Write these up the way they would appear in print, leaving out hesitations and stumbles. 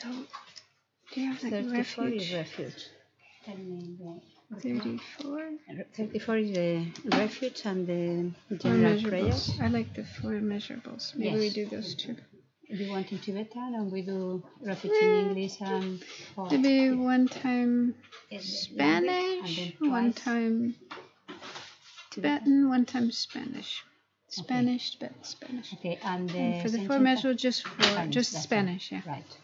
So, do you have like 34 refuge? is refuge. 34? 34 is the refuge and the Four general measurables. prayers. I like the four measurables. Maybe we Yes. do those two. Do you want in Tibetan and we do refuge in English and... Maybe one time and Spanish, then one twice time Tibetan, one time Spanish. Spanish, Tibetan, Spanish. Okay, and For the four measurables, just Spanish, yeah. Right.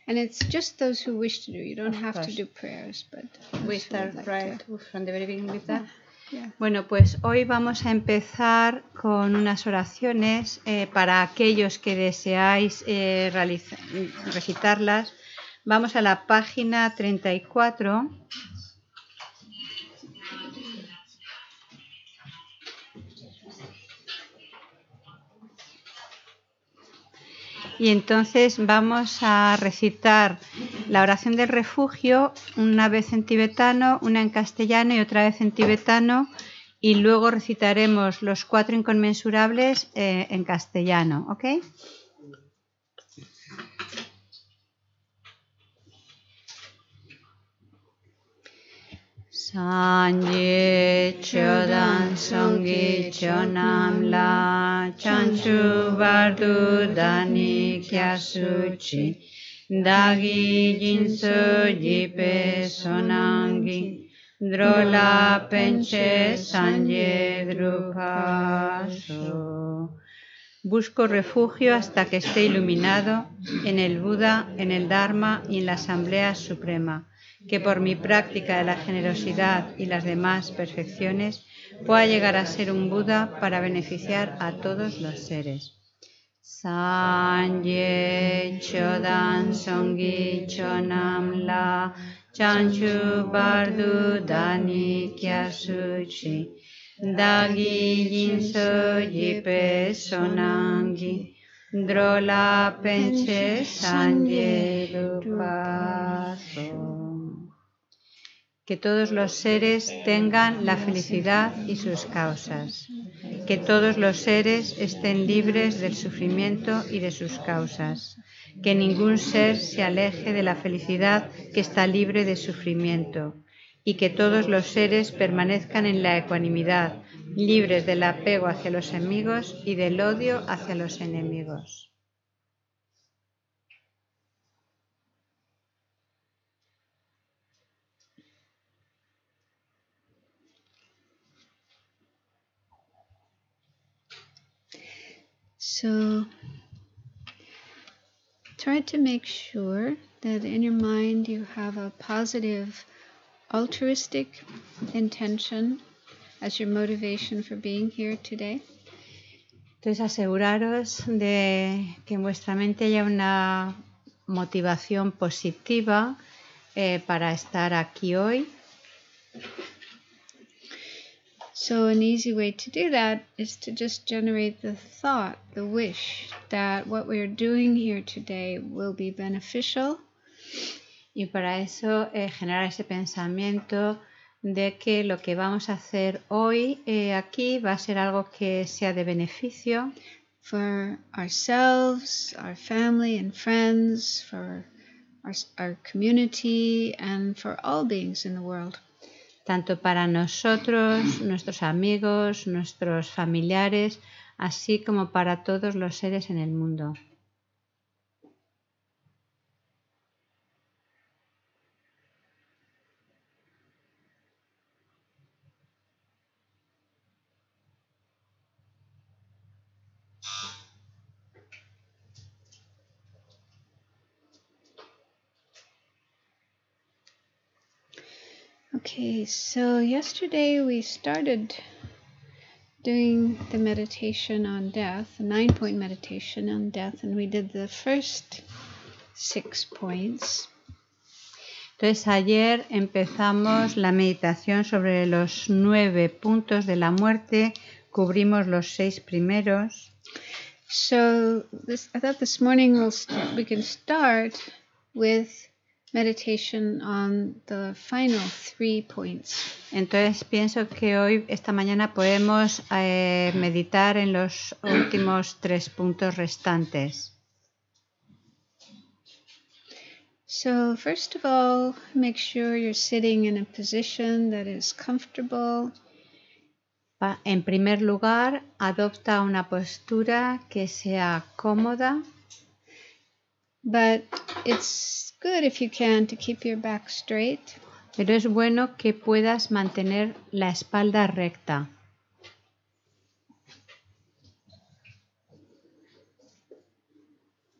And it's just those who wish to do. You don't Of have to course. do prayers, but We start right from the very beginning with that. Yeah. Bueno, pues hoy vamos a empezar con unas oraciones para aquellos que deseáis recitarlas. Vamos a la página 34. Y entonces vamos a recitar la oración del refugio, una vez en tibetano, una en castellano y otra vez en tibetano, y luego recitaremos los 4 inconmensurables en castellano, ¿ok? Sanje chodan songi chonam la chanchu bardu dani kyasuchi dagi jinso jipe sonangi drola penche sanje drupaso. Busco refugio hasta que esté iluminado en el Buda, en el Dharma y en la Asamblea Suprema, que por mi práctica de la generosidad y las demás perfecciones pueda llegar a ser un Buda para beneficiar a todos los seres. Sanje chodan songi chonam la chanchu bardu dani kyasuchi dagi jinso jipe sonangi drola penche sanje lupaso. Que todos los seres tengan la felicidad y sus causas. Que todos los seres estén libres del sufrimiento y de sus causas. Que ningún ser se aleje de la felicidad que está libre de sufrimiento. Y que todos los seres permanezcan en la ecuanimidad, libres del apego hacia los amigos y del odio hacia los enemigos. So, try to make sure that in your mind you have a positive, altruistic intention as your motivation for being here today. Entonces aseguraros de que en vuestra mente haya una motivación positiva para estar aquí hoy. So an easy way to do that is to just generate the thought, the wish that what we are doing here today will be beneficial. Y para eso generar ese pensamiento de que lo que vamos a hacer hoy aquí va a ser algo que sea de beneficio. For ourselves, our family and friends, for our community, and for all beings in the world. Tanto para nosotros, nuestros amigos, nuestros familiares, así como para todos los seres en el mundo. Okay, so yesterday we started doing the meditation on death, the 9-point meditation on death, and we did the first 6 points. Entonces ayer empezamos la meditación sobre los 9 puntos de la muerte, cubrimos los 6 primeros. So I thought this morning we can start with meditation on the final 3 points. Entonces pienso que hoy, esta mañana, podemos meditar en los últimos 3 puntos restantes. So first of all, make sure you're sitting in a position that is comfortable. En primer lugar, adopta una postura que sea cómoda, But it's good if you can to keep your back straight. pero es bueno que puedas mantener la espalda recta.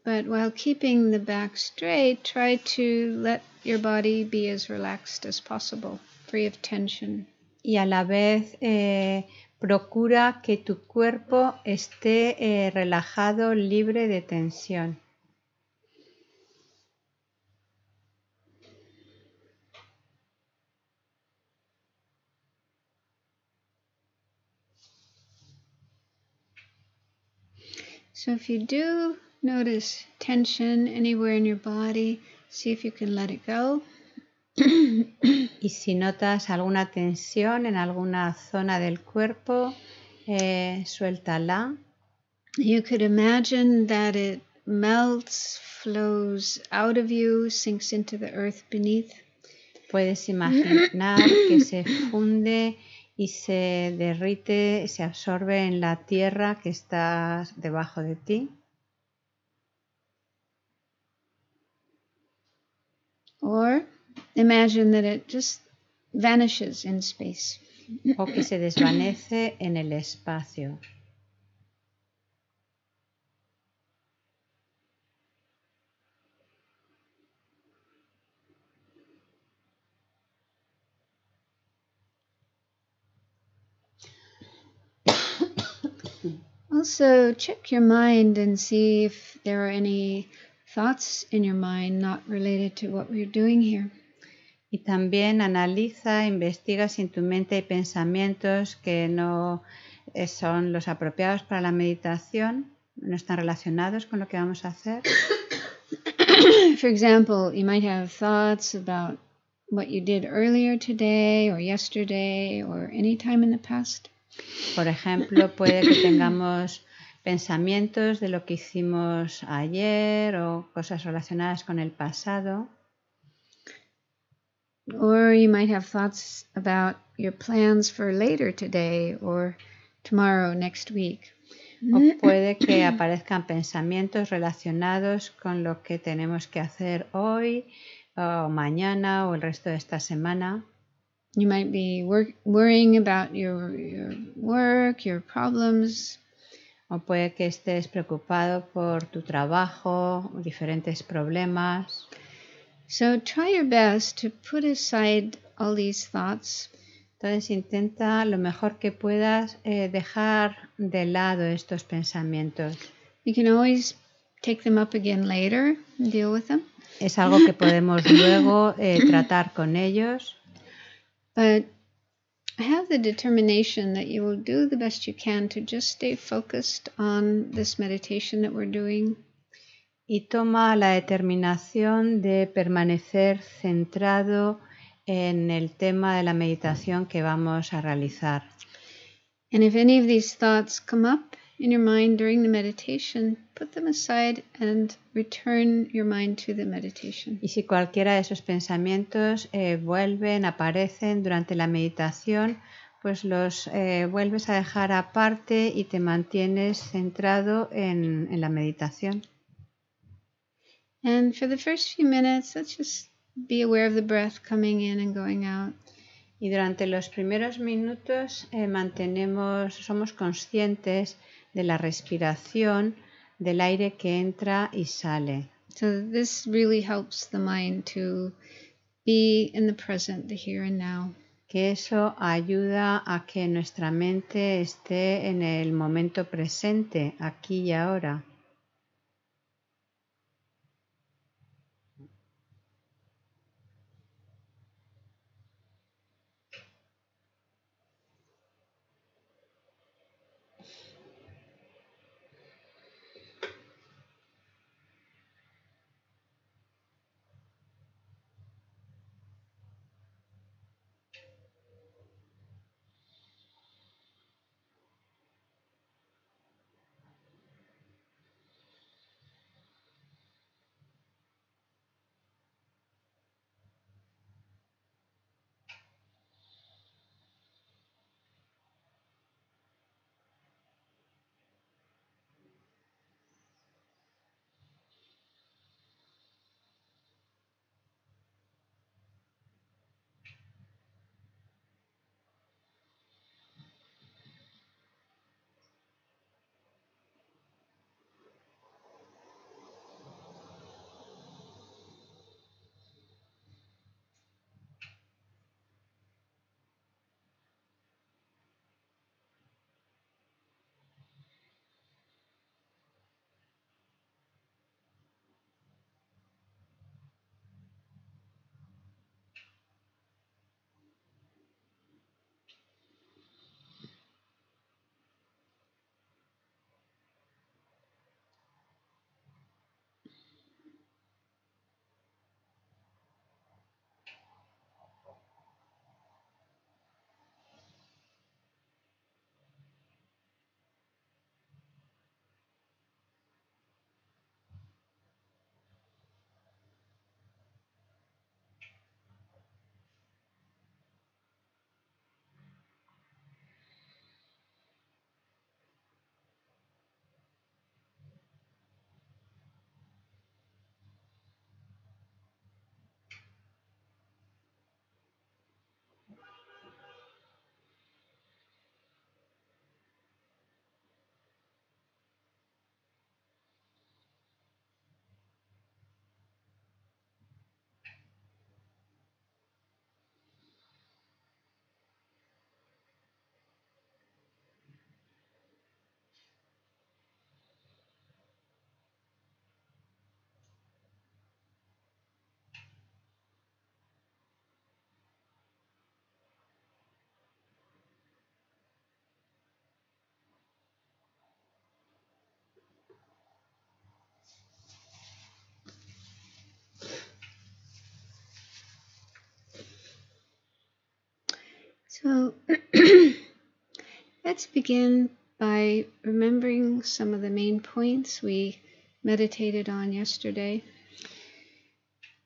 But while keeping the back straight, try to let your body be as relaxed as possible, free of tension. Y a la vez procura que tu cuerpo esté relajado, libre de tensión. So if you do notice tension anywhere in your body, see if you can let it go. Y si notas alguna tensión en alguna zona del cuerpo, suéltala. You could imagine that it melts, flows out of you, sinks into the earth beneath. Puedes imaginar que se funde y se derrite, se absorbe en la tierra que está debajo de ti. Or imagine that it just vanishes in space. O que se desvanece en el espacio. Also, check your mind and see if there are any thoughts in your mind not related to what we're doing here. Y también analiza, investiga si en tu mente hay pensamientos que no son los apropiados para la meditación, no están relacionados con lo que vamos a hacer. For example, you might have thoughts about what you did earlier today or yesterday or any time in the past. Por ejemplo, puede que tengamos pensamientos de lo que hicimos ayer o cosas relacionadas con el pasado. Or you might have thoughts about your plans for later today or tomorrow, next week. O puede que aparezcan pensamientos relacionados con lo que tenemos que hacer hoy o mañana o el resto de esta semana. You might be worrying about your work, your problems. O puede que estés preocupado por tu trabajo, diferentes problemas. So try your best to put aside all these thoughts. Entonces intenta lo mejor que puedas dejar de lado estos pensamientos. You can always take them up again later and deal with them. Es algo que podemos luego tratar con ellos. But have the determination that you will do the best you can to just stay focused on this meditation that we're doing. Y toma la determinación de permanecer centrado en el tema de la meditación que vamos a realizar. And if any of these thoughts come up in your mind during the meditation, put them aside and return your mind to the meditation. Y si cualquiera de esos pensamientos aparecen durante la meditación, pues los vuelves a dejar aparte y te mantienes centrado en la meditación. And for the first few minutes, let's just be aware of the breath coming in and going out. Y durante los primeros minutos somos conscientes de la respiración, del aire que entra y sale. So this really helps the mind to be in the present, the here and now. Que eso ayuda a que nuestra mente esté en el momento presente, aquí y ahora. So let's begin by remembering some of the main points we meditated on yesterday.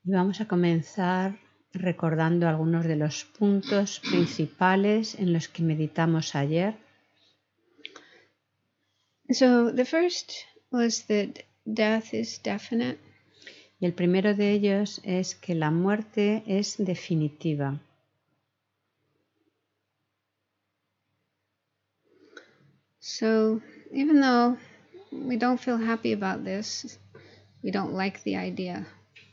Y vamos a comenzar recordando algunos de los puntos principales en los que meditamos ayer. So the first was that death is definite. Y el primero de ellos es que la muerte es definitiva. So even though we don't feel happy about this, we don't like the idea,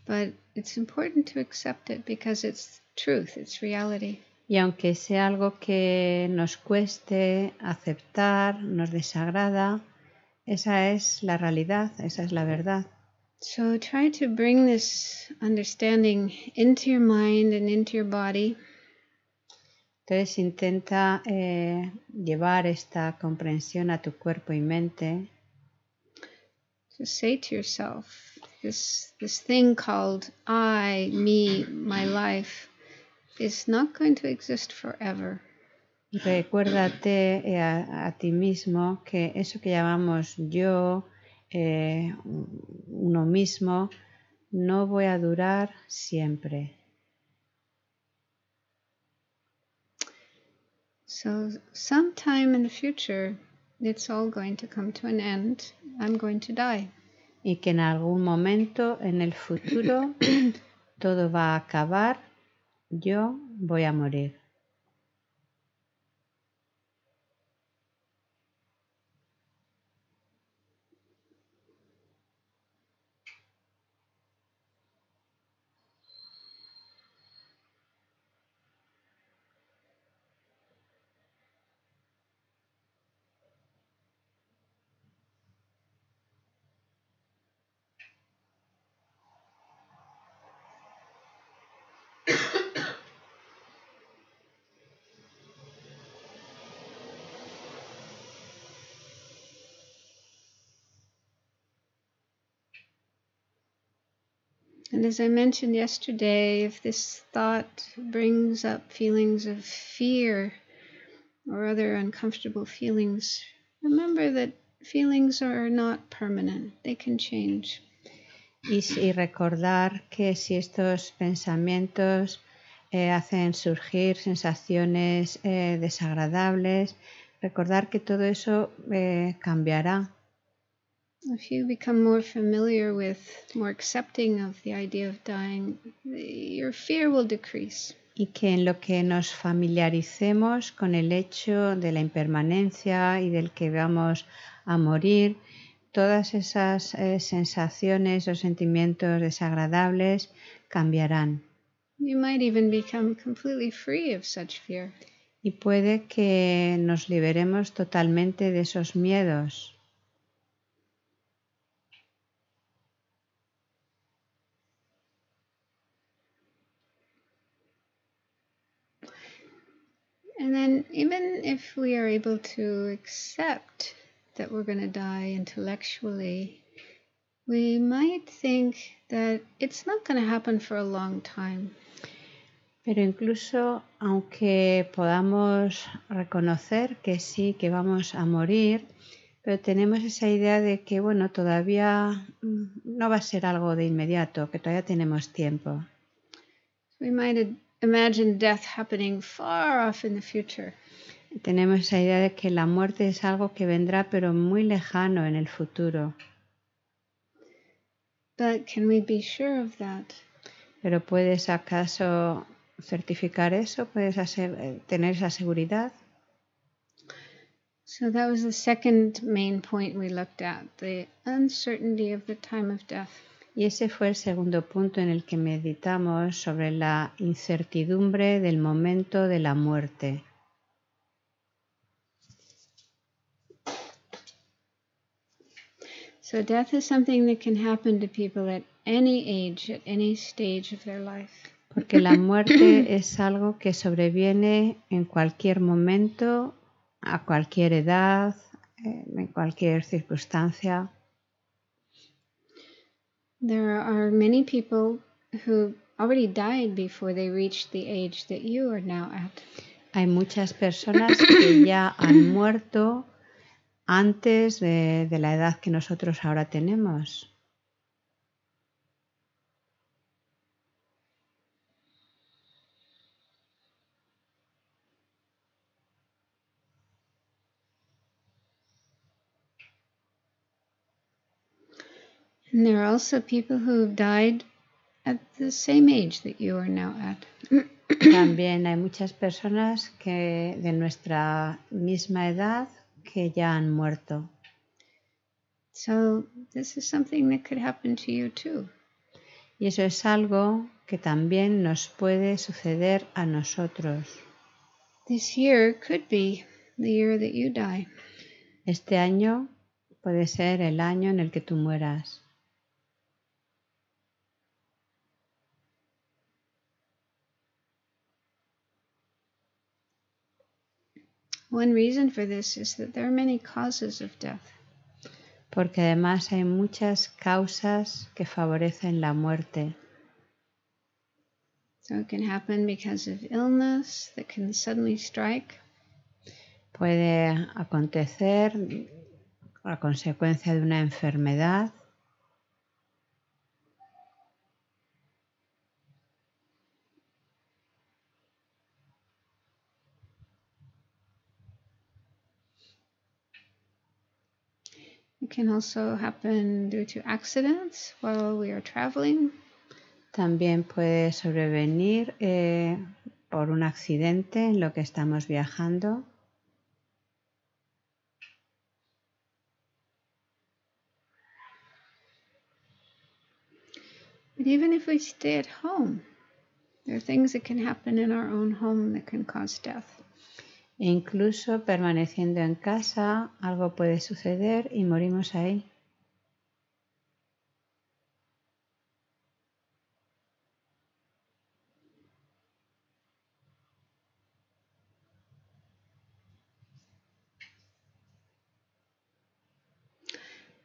but it's important to accept it because it's truth, it's reality. Y aunque sea algo que nos cueste aceptar, nos desagrada, esa es la realidad, esa es la verdad. So try to bring this understanding into your mind and into your body. Entonces intenta llevar esta comprensión a tu cuerpo y mente. So say to yourself, this thing called I, me, my life is not going to exist forever. Recuérdate a ti mismo que eso que llamamos yo, uno mismo, no voy a durar siempre. So sometime in the future, it's all going to come to an end. I'm going to die. Y que en algún momento en el futuro todo va a acabar, yo voy a morir. And as I mentioned yesterday, if this thought brings up feelings of fear or other uncomfortable feelings, remember that feelings are not permanent. They can change. Y recordar que si estos pensamientos hacen surgir sensaciones desagradables, recordar que todo eso cambiará. If you become more familiar with, more accepting of the idea of dying, your fear will decrease. Y que en lo que nos familiaricemos con el hecho de la impermanencia y del que vamos a morir, todas esas sensaciones o sentimientos desagradables cambiarán. You might even become completely free of such fear. Y puede que nos liberemos totalmente de esos miedos. And then even if we are able to accept that we're going to die intellectually, we might think that it's not going to happen for a long time. Pero incluso aunque podamos reconocer que sí, que vamos a morir, pero tenemos esa idea de que, bueno, todavía no va a ser algo de inmediato, que todavía tenemos tiempo. We might imagine death happening far off in the future. Tenemos esa idea de que la muerte es algo que vendrá, pero muy lejano en el futuro. But can we be sure of that? ¿Pero puedes acaso certificar eso? ¿Puedes tener esa seguridad? So that was the second main point we looked at, the uncertainty of the time of death. Y ese fue el segundo punto en el que meditamos sobre la incertidumbre del momento de la muerte. So death is something that can happen to people at any age, at any stage of their life. Porque la muerte es algo que sobreviene en cualquier momento, a cualquier edad, en cualquier circunstancia. There are many people who already died before they reached the age that you are now at. Hay muchas personas que ya han muerto antes de la edad que nosotros ahora tenemos. And there are also people who've died at the same age that you are now at. También hay muchas personas que de nuestra misma edad que ya han muerto. So this is something that could happen to you too. Y eso es algo que también nos puede suceder a nosotros. This year could be the year that you die. Este año puede ser el año en el que tú mueras. One reason for this is that there are many causes of death. Porque además hay muchas causas que favorecen la muerte. So it can happen because of illness that can suddenly strike. Puede acontecer a consecuencia de una enfermedad. It can also happen due to accidents while we are traveling. También puede sobrevenir por un accidente en lo que estamos viajando. But even if we stay at home, there are things that can happen in our own home that can cause death. E incluso permaneciendo en casa, algo puede suceder y morimos ahí.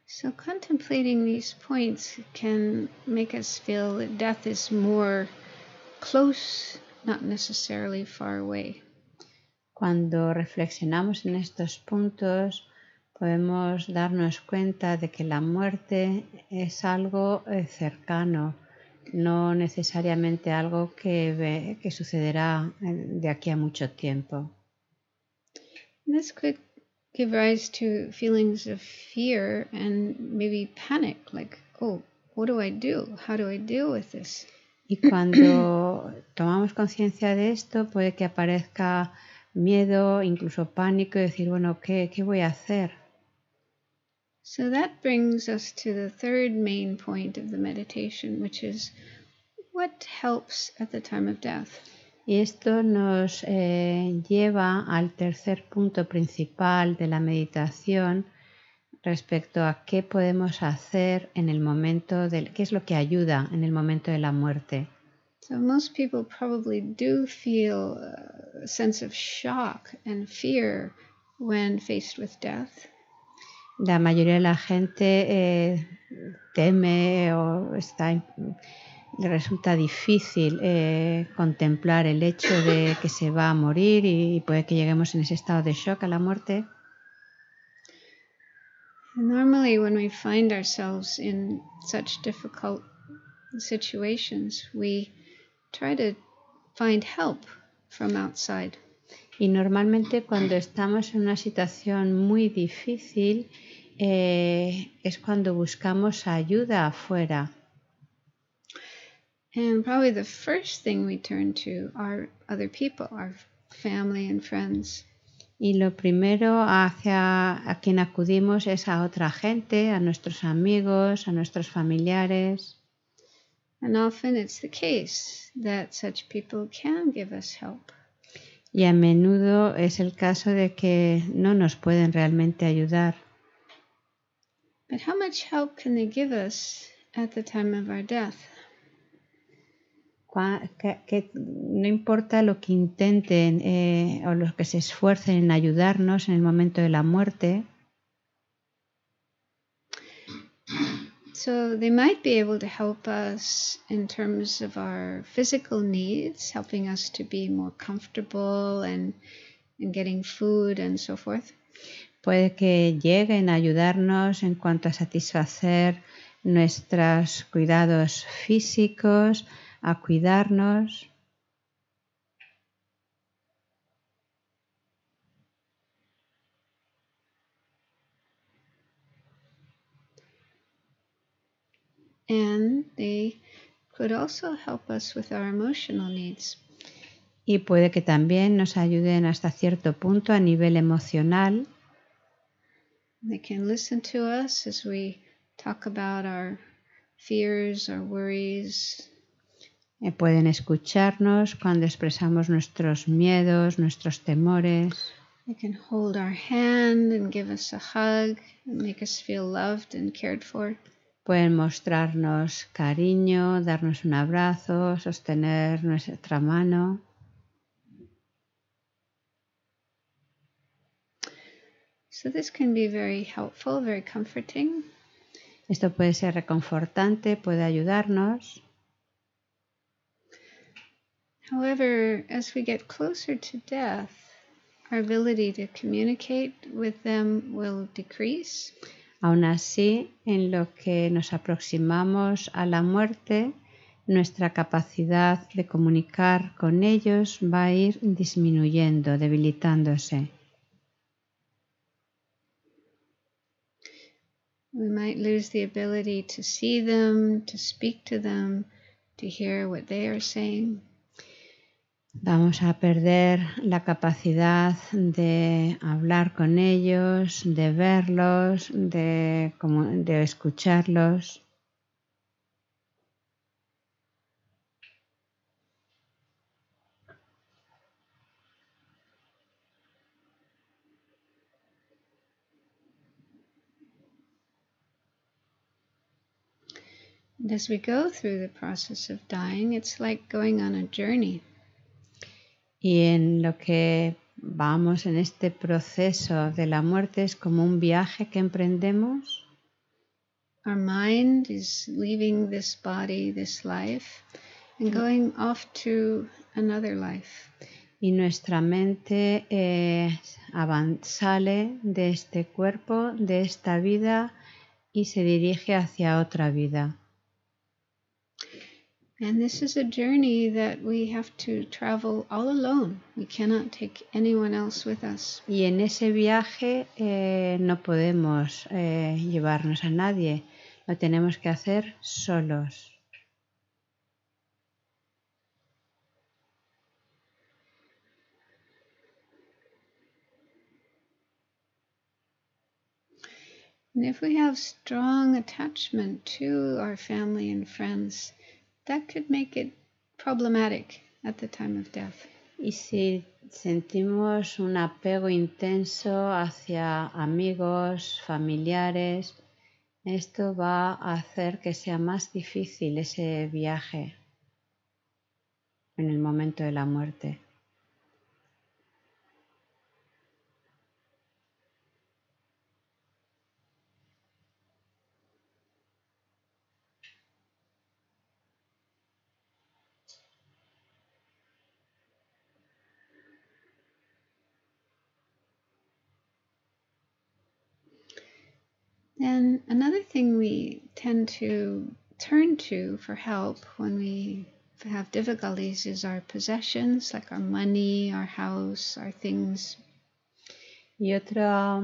So contemplating these points can make us feel that death is more close, not necessarily far away. Cuando reflexionamos en estos puntos, podemos darnos cuenta de que la muerte es algo cercano, no necesariamente algo que sucederá de aquí a mucho tiempo. This could give rise to feelings of fear and maybe panic, like, oh, what do I do? How do I deal with this? Y cuando tomamos conciencia de esto, puede que aparezca miedo, incluso pánico, y decir, bueno, ¿qué voy a hacer? So that brings us to the third main point of the meditation, which is what helps at the time of death. Y esto nos lleva al tercer punto principal de la meditación respecto a qué podemos hacer en el momento qué es lo que ayuda en el momento de la muerte. So most people probably do feel a sense of shock and fear when faced with death. La mayoría de la gente teme o le resulta difícil contemplar el hecho de que se va a morir y puede que lleguemos en ese estado de shock a la muerte. Normally, when we find ourselves in such difficult situations, we try to find help from outside. Y normalmente cuando estamos en una situación muy difícil es cuando buscamos ayuda afuera. And probably the first thing we turn to are other people, our family and friends. Y lo primero a quien acudimos es a otra gente, a nuestros amigos, a nuestros familiares. And often it's the case that such people can give us help. Y a menudo es el caso de que no nos pueden realmente ayudar. But how much help can they give us at the time of our death? Que no importa lo que intenten o los que se esfuercen en ayudarnos en el momento de la muerte. So they might be able to help us in terms of our physical needs, helping us to be more comfortable and getting food and so forth. Puede que lleguen a ayudarnos en cuanto a satisfacer nuestros cuidados físicos, a cuidarnos. And they could also help us with our emotional needs. Y puede que también nos ayuden hasta cierto punto a nivel emocional. They can listen to us as we talk about our fears, our worries. Pueden escucharnos cuando expresamos nuestros miedos, nuestros temores. They can hold our hand and give us a hug and make us feel loved and cared for. Pueden mostrarnos cariño, darnos un abrazo, sostener nuestra mano. So this can be very helpful, very comforting. Esto puede ser reconfortante, puede ayudarnos. However, as we get closer to death, our ability to communicate with them will decrease. Aún así, en lo que nos aproximamos a la muerte, nuestra capacidad de comunicar con ellos va a ir disminuyendo, debilitándose. We might lose the ability to see them, to speak to them, to hear what they are saying. Vamos a perder la capacidad de hablar con ellos, de verlos, de escucharlos. And as we go through the process of dying, it's like going on a journey. Y en lo que vamos en este proceso de la muerte es como un viaje que emprendemos. Our mind is leaving this body, this life, and going off to another life. Y nuestra mente sale de este cuerpo, de esta vida, y se dirige hacia otra vida. And this is a journey that we have to travel all alone. We cannot take anyone else with us. Y en ese viaje no podemos llevarnos a nadie, lo tenemos que hacer solos. And if we have strong attachment to our family and friends, that could make it problematic at the time of death. Y si sentimos un apego intenso hacia amigos, familiares, esto va a hacer que sea más difícil ese viaje en el momento de la muerte. And another thing we tend to turn to for help when we have difficulties is our possessions, like our money, our house, our things. Y otra,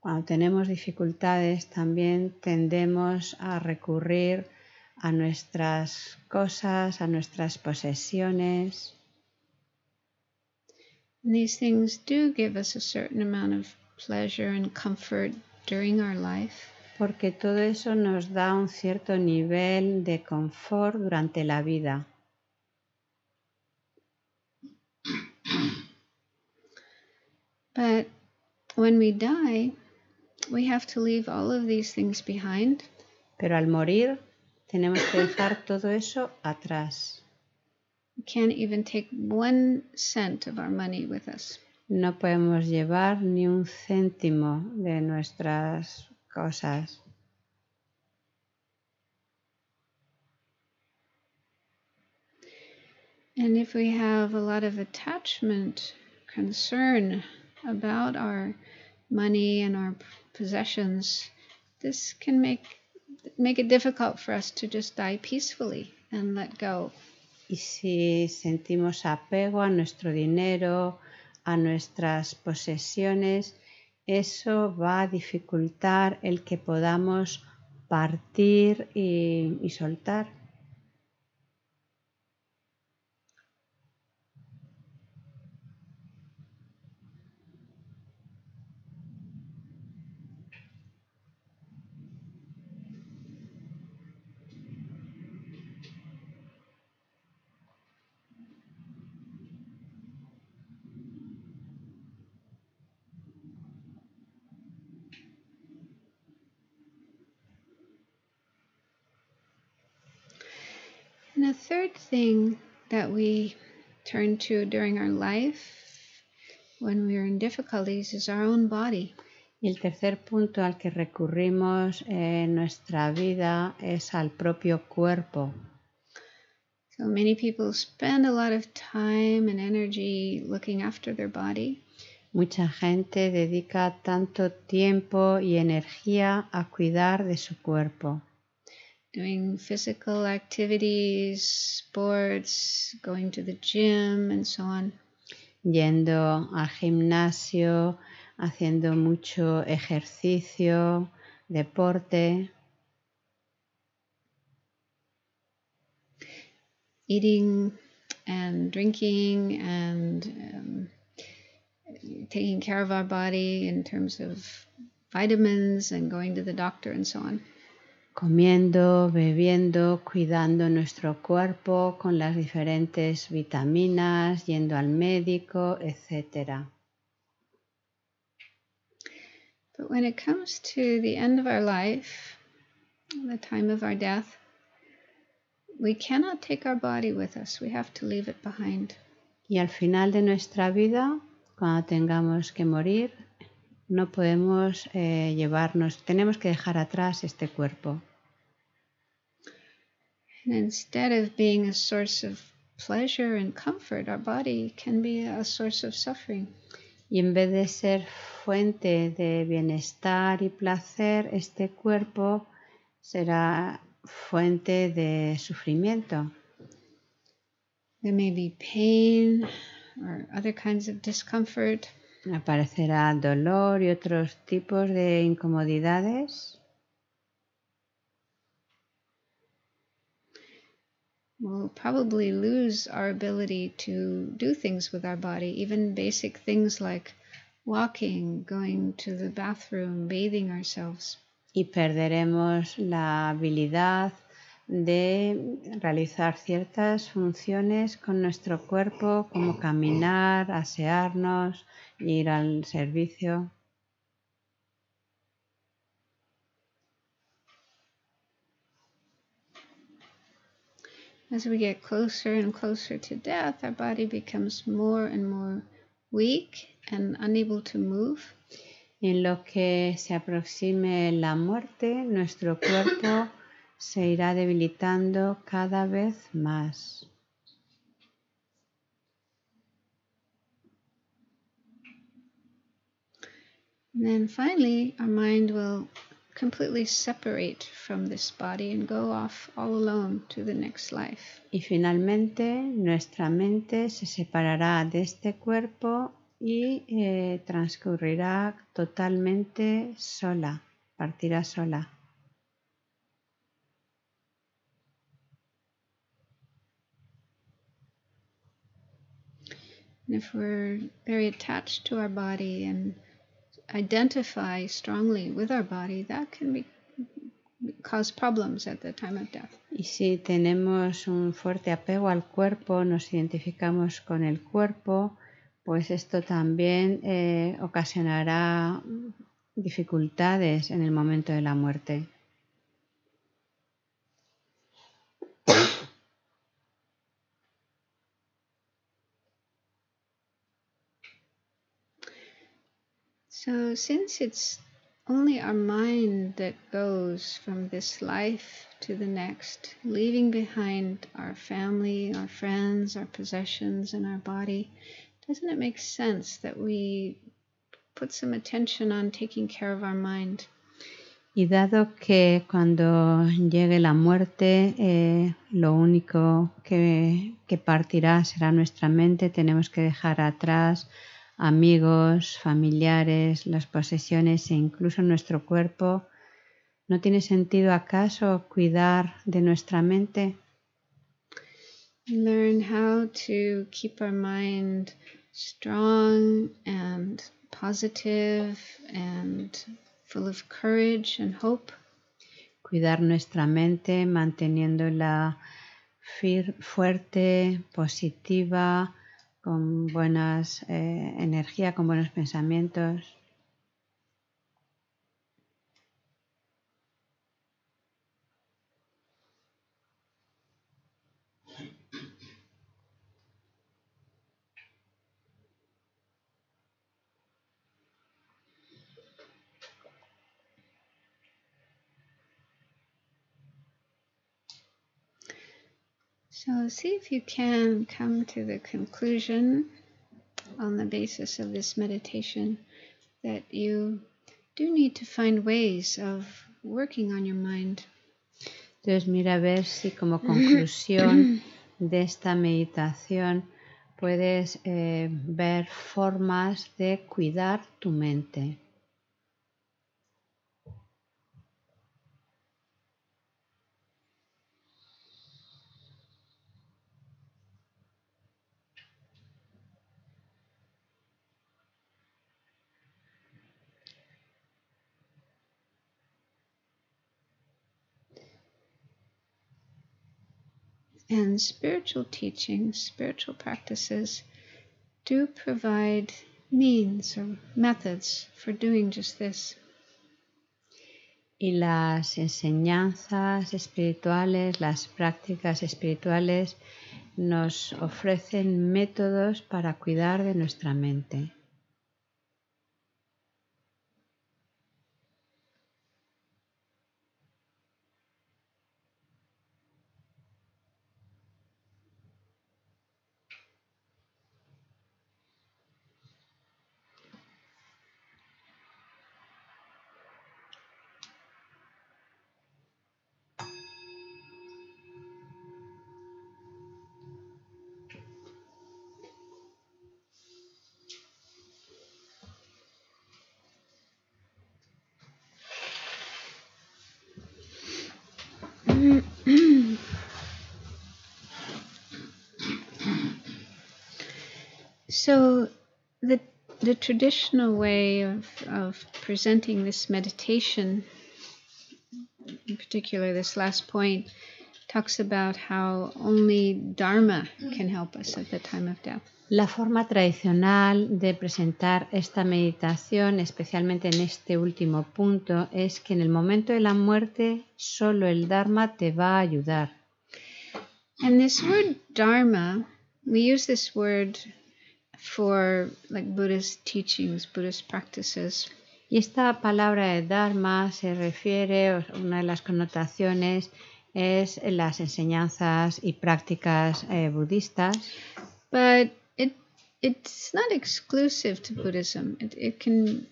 cuando tenemos dificultades, también tendemos a recurrir a nuestras cosas, a nuestras posesiones. And these things do give us a certain amount of pleasure and comfort during our life. Porque todo eso nos da un cierto nivel de confort durante la vida. But when we die, we have to leave all of these things behind. Pero al morir tenemos que dejar todo eso atrás. We can't even take 1 cent of our money with us. No podemos llevar ni un céntimo de nuestras cosas. And if we have a lot of attachment, concern about our money and our possessions, this can make it difficult for us to just die peacefully and let go. Y si sentimos apego a nuestro dinero, a nuestras posesiones, eso va a dificultar el que podamos partir y soltar. And a third thing that we turn to during our life when we are in difficulties is our own body. Y el tercer punto al que recurrimos en nuestra vida es al propio cuerpo. So many people spend a lot of time and energy looking after their body. Mucha gente dedica tanto tiempo y energía a cuidar de su cuerpo. Doing physical activities, sports, going to the gym, and so on. Yendo al gimnasio, haciendo mucho ejercicio, deporte. Eating and drinking and taking care of our body in terms of vitamins and going to the doctor and so on. Comiendo, bebiendo, cuidando nuestro cuerpo con las diferentes vitaminas, yendo al médico, etc. But when it comes to the end of our life, the time of our death, we cannot take our body with us. We have to leave it behind. Y al final de nuestra vida, cuando tengamos que morir, no podemos tenemos que dejar atrás este cuerpo. And instead of being a source of pleasure and comfort, our body can be a source of suffering. Y en vez de ser fuente de bienestar y placer, este cuerpo será fuente de sufrimiento. There may be pain or other kinds of discomfort. Aparecerá dolor y otros tipos de incomodidades. We'll probably lose our ability to do things with our body, even basic things like walking, going to the bathroom, bathing ourselves. Y perderemos la habilidad de realizar ciertas funciones con nuestro cuerpo, como caminar, asearnos, ir al servicio. As we get closer and closer to death, our body becomes more and more weak and unable to move. En lo que se aproxime la muerte, nuestro cuerpo se irá debilitando cada vez más. And then finally, our mind will completely separate from this body and go off all alone to the next life. Y finalmente, nuestra mente se separará de este cuerpo y transcurrirá totalmente sola, partirá sola. And if we're very attached to our body and identify strongly with our body, that can cause problems at the time of death. Y si tenemos un fuerte apego al cuerpo, nos identificamos con el cuerpo, pues esto también ocasionará dificultades en el momento de la muerte. So since it's only our mind that goes from this life to the next, leaving behind our family, our friends, our possessions, and our body. Doesn't it make sense that we put some attention on taking care of our mind? Y dado que cuando llegue la muerte, lo único que partirá será nuestra mente, tenemos que dejar atrás amigos, familiares, las posesiones e incluso nuestro cuerpo. ¿No tiene sentido acaso cuidar de nuestra mente? Learn how to keep our mind strong and positive and full of courage and hope. Cuidar nuestra mente manteniéndola fuerte, positiva, con buenas energía, con buenos pensamientos. So see if you can come to the conclusion on the basis of this meditation that you do need to find ways of working on your mind. Entonces mira a ver si como conclusión de esta meditación puedes ver formas de cuidar tu mente. And spiritual teachings, spiritual practices do provide means or methods for doing just this. Y las enseñanzas espirituales, las prácticas espirituales nos ofrecen métodos para cuidar de nuestra mente. So the traditional way of presenting this meditation, in particular this last point, talks about how only Dharma can help us at the time of death. La forma tradicional de presentar esta meditación, especialmente en este último punto, es que en el momento de la muerte solo el Dharma te va a ayudar. And this word Dharma, we use this word for like Buddhist teachings, Buddhist practices. Y esta palabra de Dharma se refiere, una de las connotaciones es las enseñanzas y prácticas budistas. But it's not exclusive to Buddhism. It can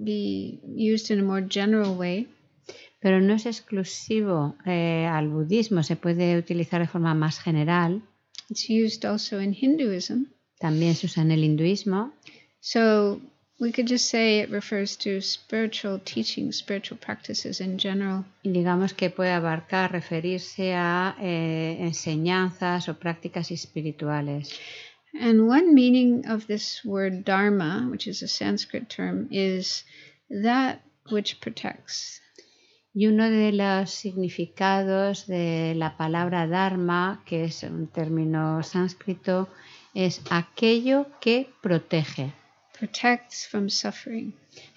be used in a more general way. Pero no es exclusivo al budismo, se puede utilizar de forma más general. It's used also in Hinduism. También se usa en el hinduismo. So we could just say it refers to spiritual teachings, spiritual practices in general. Y digamos que puede abarcar, referirse a enseñanzas o prácticas espirituales. And one meaning of this word dharma, which is a Sanskrit term, is that which protects. Y uno de los significados de la palabra dharma, que es un término sánscrito, es aquello que protege. Protects from suffering.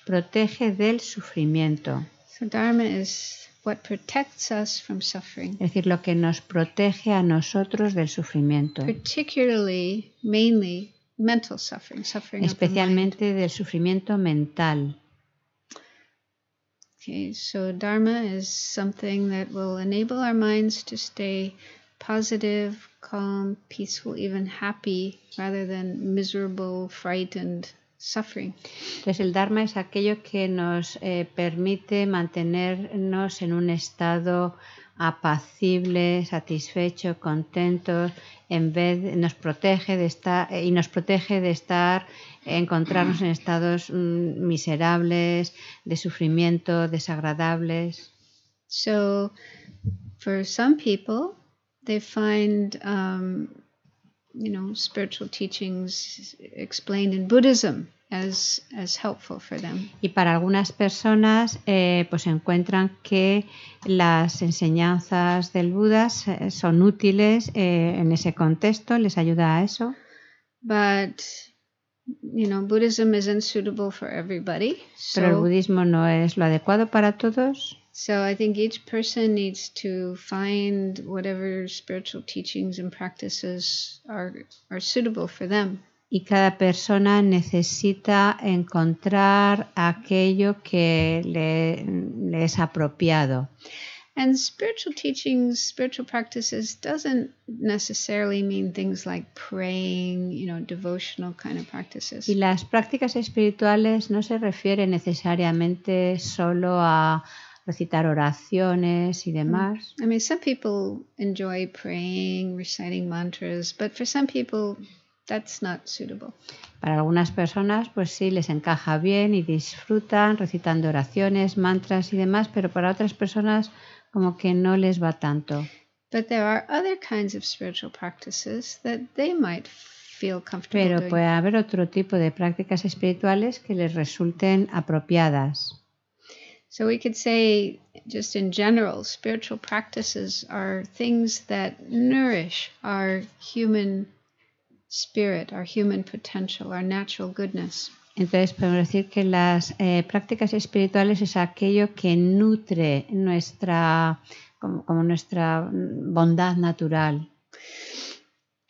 Protege del sufrimiento. So dharma is what protects us from suffering. Es decir, lo que nos protege a nosotros del sufrimiento. Particularly, mainly, mental suffering, suffering especialmente of the mind. del sufrimiento mental. Okay, so Dharma is something that will enable our minds to stay positive, calm, peaceful, even happy, rather than miserable, frightened, suffering. Entonces el Dharma es aquello que nos permite mantenernos en un estado apacible, satisfecho, contento, nos protege de estar encontrarnos en estados miserables, de sufrimiento, desagradables. So, for some people, they find, spiritual teachings explained in Buddhism as helpful for them. Y para algunas personas, pues encuentran que las enseñanzas del Buda son útiles en ese contexto, les ayuda a eso. But Buddhism isn't suitable for everybody. Pero el budismo no es lo adecuado para todos. So I think each person needs to find whatever spiritual teachings and practices are suitable for them. Y cada persona necesita encontrar aquello que le es apropiado. And spiritual teachings, spiritual practices doesn't necessarily mean things like praying, devotional kind of practices. Y las prácticas espirituales no se refieren necesariamente solo a recitar oraciones y demás. I mean, some people enjoy praying, reciting mantras, but for some people that's not suitable. Para algunas personas, pues sí, les encaja bien y disfrutan recitando oraciones, mantras y demás, pero para otras personas como que no les va tanto. But there are other kinds of spiritual practices that they might feel comfortable Pero doing. puede haber otro tipo de prácticas espirituales que les resulten apropiadas. So we could say, just in general, spiritual practices are things that nourish our human spirit, our human potential, our natural goodness. Entonces podemos decir que las prácticas espirituales es aquello que nutre como nuestra bondad natural.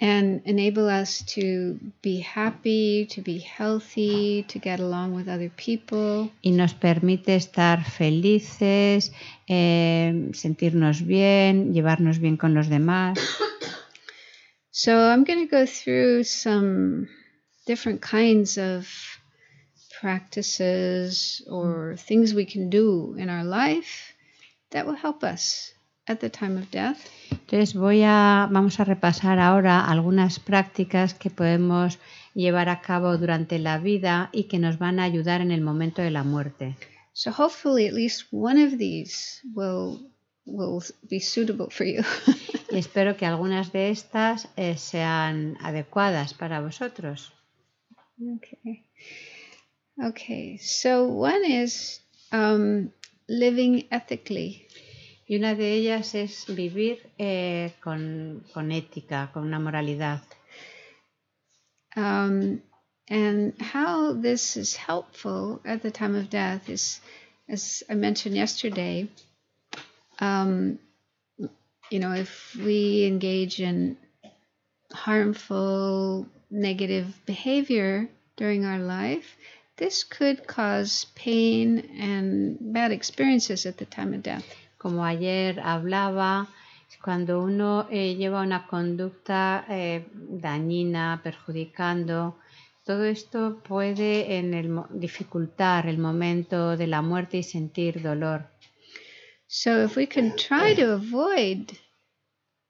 And enable us to be happy, to be healthy, to get along with other people. Y nos permite estar felices, sentirnos bien, llevarnos bien con los demás. So I'm going to go through some different kinds of practices or things we can do in our life that will help us at the time of death. Entonces vamos a repasar ahora algunas prácticas que podemos llevar a cabo durante la vida y que nos van a ayudar en el momento de la muerte. So hopefully at least one of these will be suitable for you. Y espero que algunas de estas sean adecuadas para vosotros. Okay, so one is living ethically. Y una de ellas es vivir con ética, con una moralidad. And how this is helpful at the time of death is, as I mentioned yesterday, if we engage in harmful, negative behavior during our life, this could cause pain and bad experiences at the time of death. Como ayer hablaba, cuando uno lleva una conducta dañina, perjudicando, todo esto puede dificultar el momento de la muerte y sentir dolor. So if we can try to avoid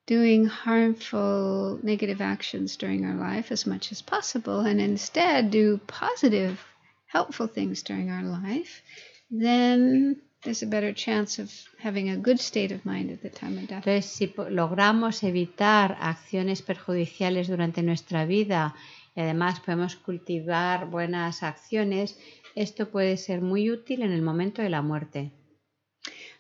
doing harmful, negative actions during our life as much as possible and instead do positive, helpful things during our life, then there's a better chance of having a good state of mind at the time of death. Entonces, si logramos evitar acciones perjudiciales durante nuestra vida y además podemos cultivar buenas acciones, esto puede ser muy útil en el momento de la muerte.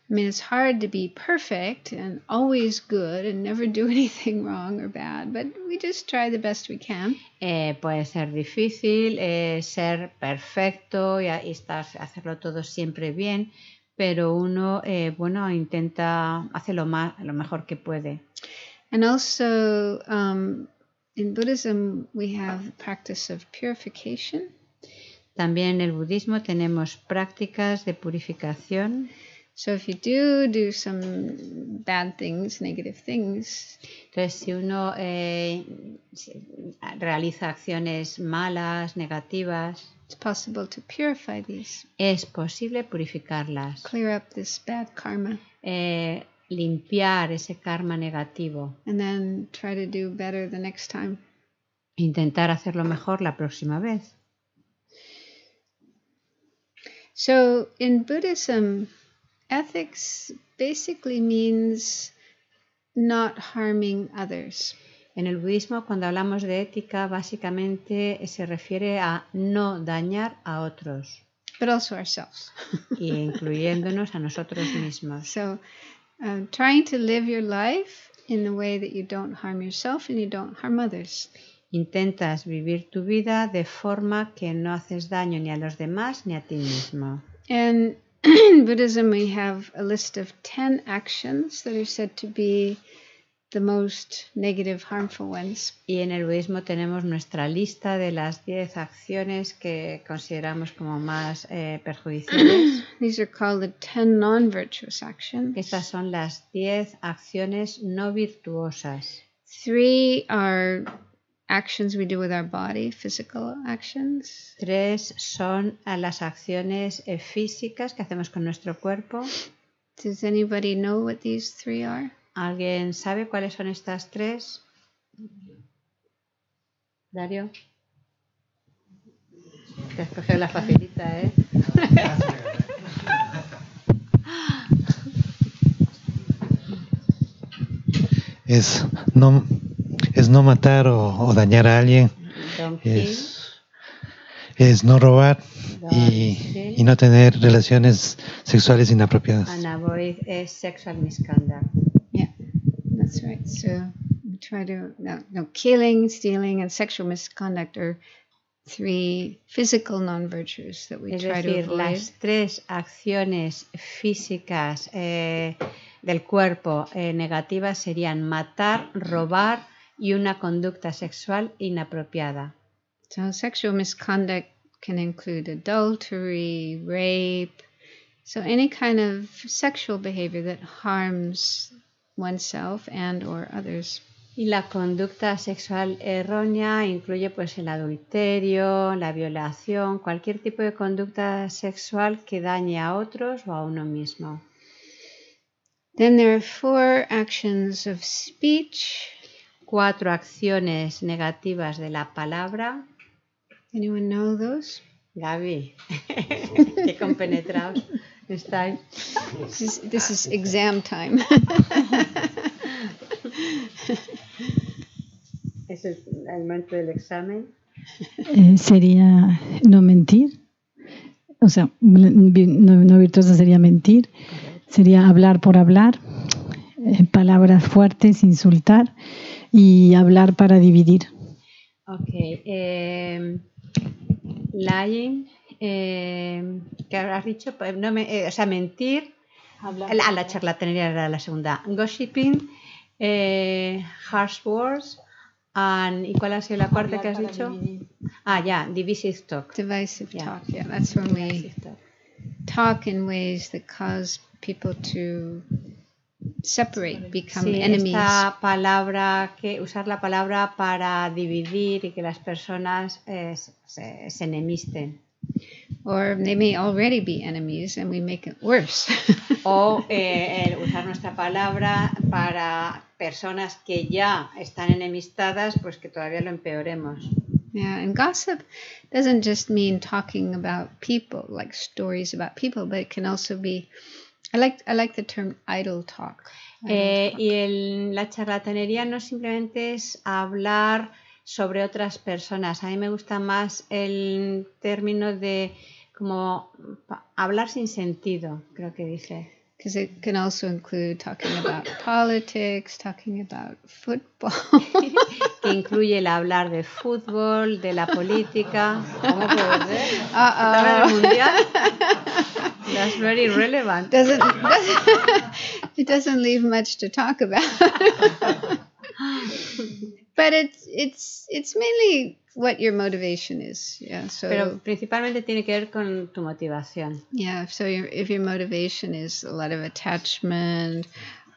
I mean, it's hard to be perfect and always good and never do anything wrong or bad, but we just try the best we can. Puede ser difícil ser perfecto y hacerlo todo siempre bien, pero uno intenta hacer lo mejor que puede. And also in Buddhism we have the practice of purification. También en el budismo tenemos prácticas de purificación. So if you do some bad things, negative things, Entonces, si uno realiza acciones malas, negativas, it's possible to purify these, es posible purificarlas, clear up this bad karma, limpiar ese karma negativo, and then try to do better the next time. intentar hacerlo mejor la próxima vez. So in Buddhism, ethics basically means not harming others. En el budismo, cuando hablamos de ética, básicamente se refiere a no dañar a otros, But also ourselves. incluyéndonos a nosotros mismos. So trying to live your life in the way that you don't harm yourself and you don't harm others. Intentas vivir tu vida de forma que no haces daño ni a los demás ni a ti mismo. And in Buddhism, we have a list of 10 actions that are said to be the most negative, harmful ones. Y en el budismo tenemos nuestra lista de las 10 acciones que consideramos como más perjudiciales. These are called the 10 non-virtuous actions. Estas son las 10 acciones no virtuosas. 3 are actions we do with our body, physical actions. 3 son las acciones físicas que hacemos con nuestro cuerpo. Does anybody know what these 3 are? ¿Alguien sabe cuáles son estas 3? Dario. Te has cogido la facilita, ¿eh? Es no matar o dañar a alguien. Es no robar y no tener relaciones sexuales inapropiadas. And avoid sexual misconduct. Yeah, that's right. So we try to, no, killing, stealing, and sexual misconduct are 3 physical non-virtues that we try to avoid. Las 3 acciones físicas del cuerpo negativas serían matar, robar y una conducta sexual inapropiada. So sexual misconduct can include adultery, rape, so any kind of sexual behavior that harms oneself and or others. Y la conducta sexual errónea incluye pues el adulterio, la violación, cualquier tipo de conducta sexual que dañe a otros o a uno mismo. Then there are 4 actions of speech. 4 acciones negativas de la palabra. Anyone know those? Gaby, qué compenetrados estáis. This is exam time. Es el momento del examen. Sería no mentir. O sea, no virtuosa sería mentir. Sería hablar por hablar. Palabras fuertes, insultar. Y hablar para dividir. Ok. Lying. ¿Qué habrás dicho? No o sea, mentir. La charlatanería era la segunda. Gossiping. Harsh words. ¿Y cuál ha sido la cuarta que has dicho? Dividir. Divisive talk. Divisive talk, yeah. That's when we talk in ways that cause people to separate, become enemies. Esta palabra, usar la palabra para dividir y que las personas se enemisten. Or they may already be enemies and we make it worse. O usar nuestra palabra para personas que ya están enemistadas, pues que todavía lo empeoremos. Yeah, and gossip doesn't just mean talking about people, like stories about people, but it can also be, I like the term idle talk. Y la charlatanería no simplemente es hablar sobre otras personas. A mí me gusta más el término de como hablar sin sentido, creo que dije. Because it can also include talking about politics, talking about football. Que incluye el hablar de fútbol, de la política. ¿Cómo puede ser? ¿El mundial? That's very relevant. It doesn't leave much to talk about. But it's mainly what your motivation is. Yeah. So. Pero principalmente tiene que ver con tu motivación. Yeah. So if your motivation is a lot of attachment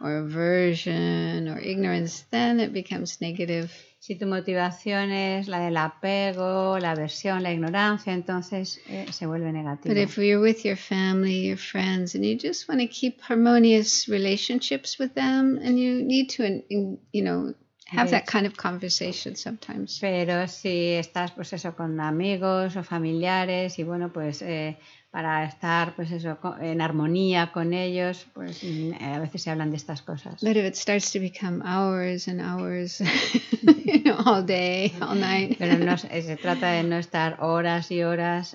or aversion or ignorance, then it becomes negative. Si tu motivación es la del apego, la aversión, la ignorancia, entonces se vuelve negativo. But if you're with your family, your friends, and you just want to keep harmonious relationships with them, and you need to, have that kind of conversation sometimes. Pero si estás, pues eso, con amigos o familiares y bueno, pues para estar, pues eso, en armonía con ellos, pues a veces se hablan de estas cosas. But if it starts to become hours and hours, all day, all night. Pero no, se trata de no estar horas y horas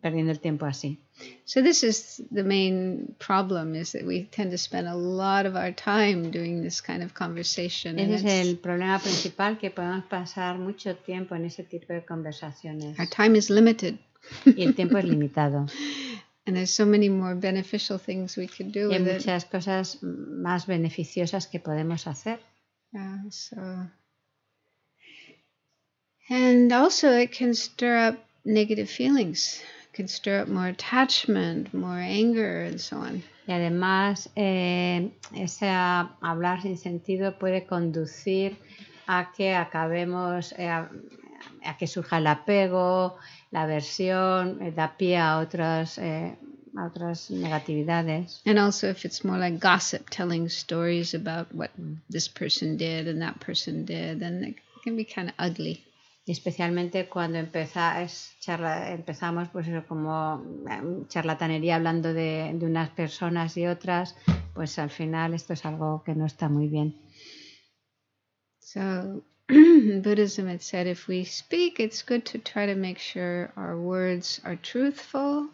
perdiendo el tiempo así. So this is the main problem, is that we tend to spend a lot of our time doing this kind of conversation. Ese es el problema principal, que podemos pasar mucho tiempo en ese tipo de conversaciones. Our time is limited. Y el tiempo es limitado. And there's so many more beneficial things we could do y hay with muchas cosas más beneficiosas que podemos hacer. Yeah, and also it can stir up negative feelings. It can stir up more attachment, more anger, and so on. Y además, ese hablar sin sentido puede conducir a que acabemos, a que surja el apego, la aversión, da pie a otras negatividades. And also if it's more like gossip, telling stories about what this person did and that person did, then it can be kind of ugly. Y especialmente cuando empezamos pues eso, como charlatanería hablando de unas personas y otras, pues al final esto es algo que no está muy bien. So in Buddhism it said if we speak, it's good to try to make sure our words are truthful.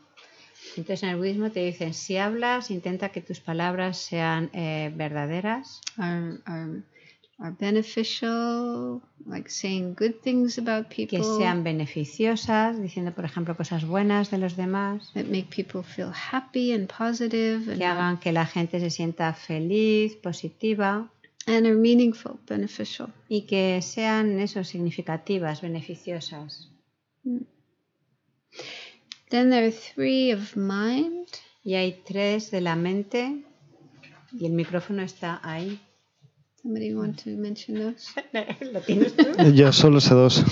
Entonces en el budismo te dicen, si hablas, intenta que tus palabras sean verdaderas, are beneficial, like saying good things about people, que sean beneficiosas, diciendo por ejemplo cosas buenas de los demás, that make people feel happy and positive, que hagan que la gente se sienta feliz, positiva, and are meaningful, beneficial, y que sean eso, significativas, beneficiosas. Then there are 3 of mind. Y hay 3 de la mente, y el micrófono está ahí. Somebody want to mention those? ¿Lo tienes tú? Yo solo sé 2.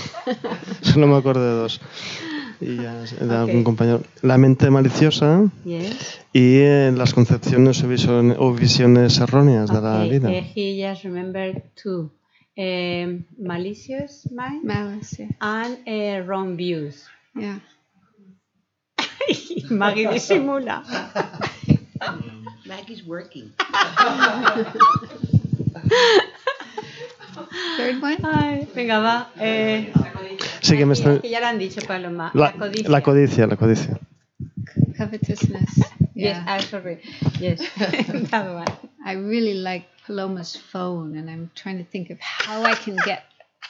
Solo me acuerdo de 2. Y ya de algún compañero. La mente maliciosa, Yes. Y las concepciones o visiones erróneas de la vida. He just remembered 2. Malicious mind Malice, yeah. and wrong views. Yeah. Maggie disimula. Maggie's working. Third one? Ay, venga, va. Sí, que me está... que ya lo han dicho, Paloma. La codicia. Covetousness. Yeah. Yes, sorry. Yes. That one. I really like Paloma's phone, and I'm trying to think of how I can get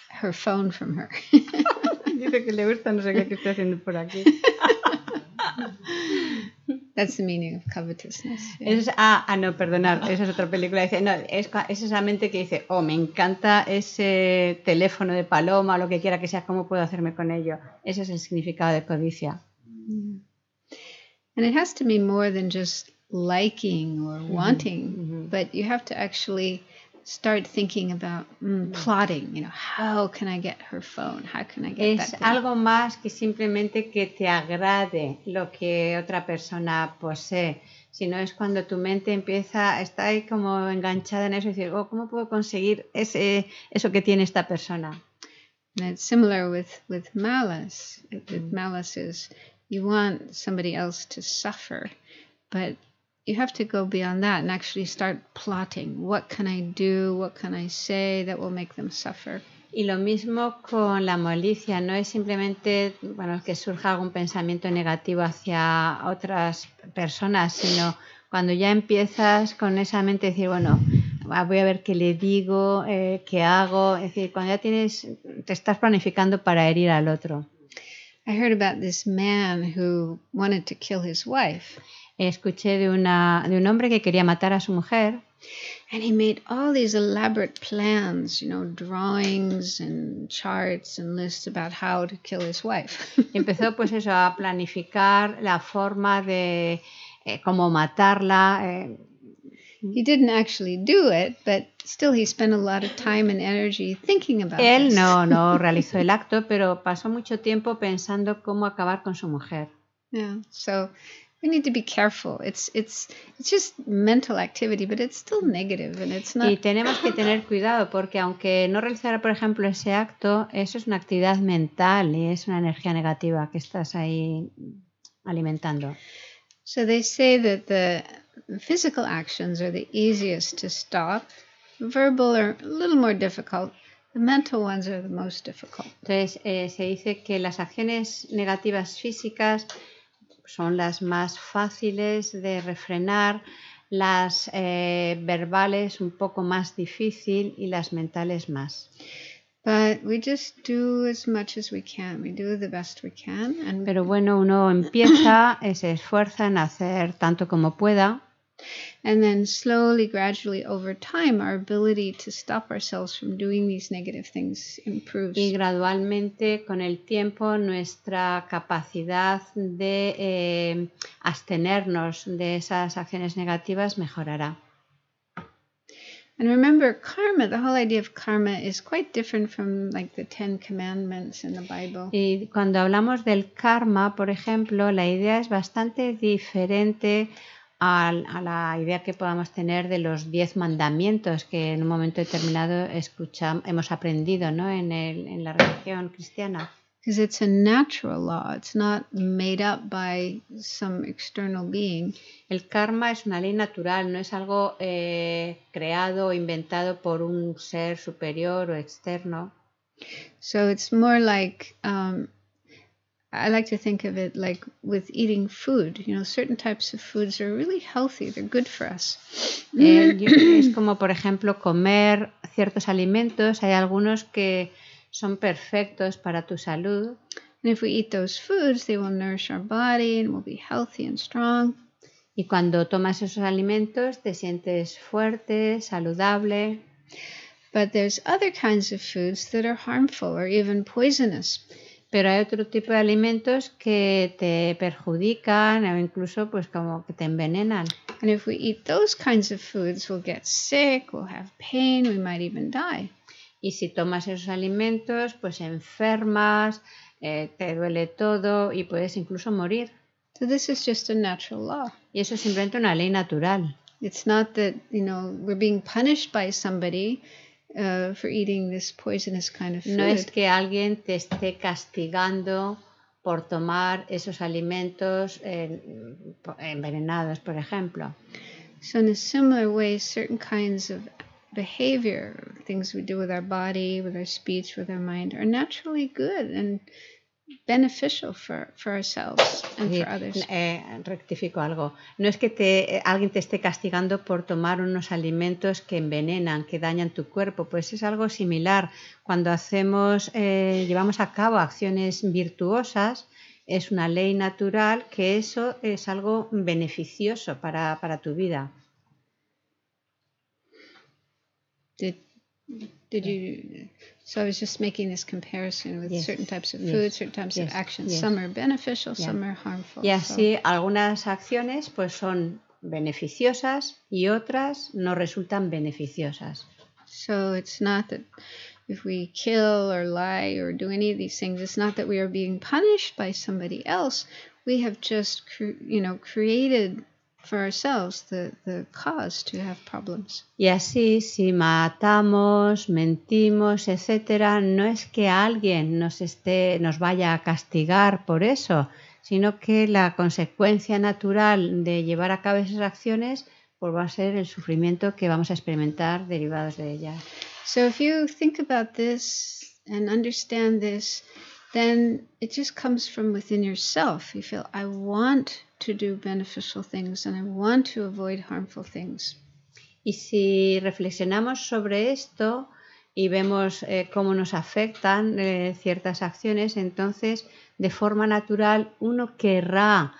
her phone from her. Dice que le gusta, no sé qué estoy haciendo por aquí. That's the meaning of covetousness. Yeah. No, perdonad, esa es otra película. Dice, no, es esa mente que dice, me encanta ese teléfono de Paloma, o lo que quiera que sea, ¿cómo puedo hacerme con ello? Ese es el significado de codicia. And it has to be more than just liking or wanting, but you have to actually start thinking about plotting, how can I get her phone? How can I get that Es thing? algo más que simplemente que te agrade lo que otra persona posee, sino es cuando tu mente está ahí como enganchada en eso y dices, ¿cómo puedo conseguir eso que tiene esta persona? And it's similar with malice. With malice is you want somebody else to suffer, but you have to go beyond that and actually start plotting. What can I do? What can I say that will make them suffer? Y lo mismo con la malicia, no es simplemente que surja algún pensamiento negativo hacia otras personas, sino cuando ya empiezas con esa mente de decir, voy a ver qué le digo, qué hago, es decir, cuando ya te estás planificando para herir al otro. I heard about this man who wanted to kill his wife. Escuché de un hombre que quería matar a su mujer. And he made all these elaborate plans, drawings and charts and lists about how to kill his wife. Empezó pues eso, a planificar la forma de cómo matarla. He didn't actually do it, but still he spent a lot of time and energy thinking about Él this. no realizó el acto, pero pasó mucho tiempo pensando cómo acabar con su mujer. Yeah, so we need to be careful. It's just mental activity, but it's still negative, and it's not. Y tenemos que tener cuidado porque aunque no realizara, por ejemplo, ese acto, eso es una actividad mental y es una energía negativa que estás ahí alimentando. So they say that the physical actions are the easiest to stop. Verbal are a little more difficult. The mental ones are the most difficult. Entonces, se dice que las acciones negativas físicas son las más fáciles de refrenar, las verbales un poco más difícil y las mentales más. But we just do as much as we can. We do the best we can. Pero bueno, uno empieza, se esfuerza en hacer tanto como pueda. And then slowly, gradually, over time, our ability to stop ourselves from doing these negative things improves. Y gradualmente, con el tiempo, nuestra capacidad de abstenernos de esas acciones negativas mejorará. And remember, karma, the whole idea of karma is quite different from like the 10 Commandments in the Bible. Y cuando hablamos del karma, por ejemplo, la idea es bastante diferente a la idea que podamos tener de los 10 mandamientos que en un momento determinado hemos aprendido, ¿no? en la religión cristiana. Because it's a natural law. It's not made up by some external being. El karma es una ley natural, no es algo creado o inventado por un ser superior o externo. So it's more like, I like to think of it like with eating food. Certain types of foods are really healthy. They're good for us. Es como, por ejemplo, comer ciertos alimentos. Hay algunos que son perfectos para tu salud. And if we eat those foods, they will nourish our body and we'll be healthy and strong. Y cuando tomas esos alimentos te sientes fuerte, saludable. But there's other kinds of foods that are harmful or even poisonous. Pero hay otro tipo de alimentos que te perjudican o incluso pues como que te envenenan. And if we eat those kinds of foods, we'll get sick, we'll have pain, we might even die. Y si tomas esos alimentos, pues enfermas, te duele todo y puedes incluso morir. So this is just a natural law. Y eso es simplemente una ley natural. It's not that, we're being punished by somebody for eating this poisonous kind of food. No es que alguien te esté castigando por tomar esos alimentos envenenados, por ejemplo. So in a similar way, certain kinds of behavior, things we do with our body, with our speech, with our mind, are naturally good and beneficial for ourselves and for others. Rectifico algo. No es que alguien te esté castigando por tomar unos alimentos que envenenan, que dañan tu cuerpo. Pues es algo similar. Cuando llevamos a cabo acciones virtuosas, es una ley natural que eso es algo beneficioso para tu vida. Did you? So I was just making this comparison with certain types of food, certain types of actions. Yes. Some are beneficial, some are harmful. Y así algunas acciones pues son beneficiosas y otras no resultan beneficiosas. So it's not that if we kill or lie or do any of these things, it's not that we are being punished by somebody else. We have just created for ourselves the cause to have problems. Y así, si matamos, mentimos, etcétera, no es que alguien nos vaya a castigar por eso, sino que la consecuencia natural de llevar a cabo esas acciones pues va a ser el sufrimiento que vamos a experimentar derivados de ellas. So if you think about this and understand this, then it just comes from within yourself. You feel, I want to do beneficial things and I want to avoid harmful things. Y si reflexionamos sobre esto y vemos cómo nos afectan ciertas acciones, entonces de forma natural uno querrá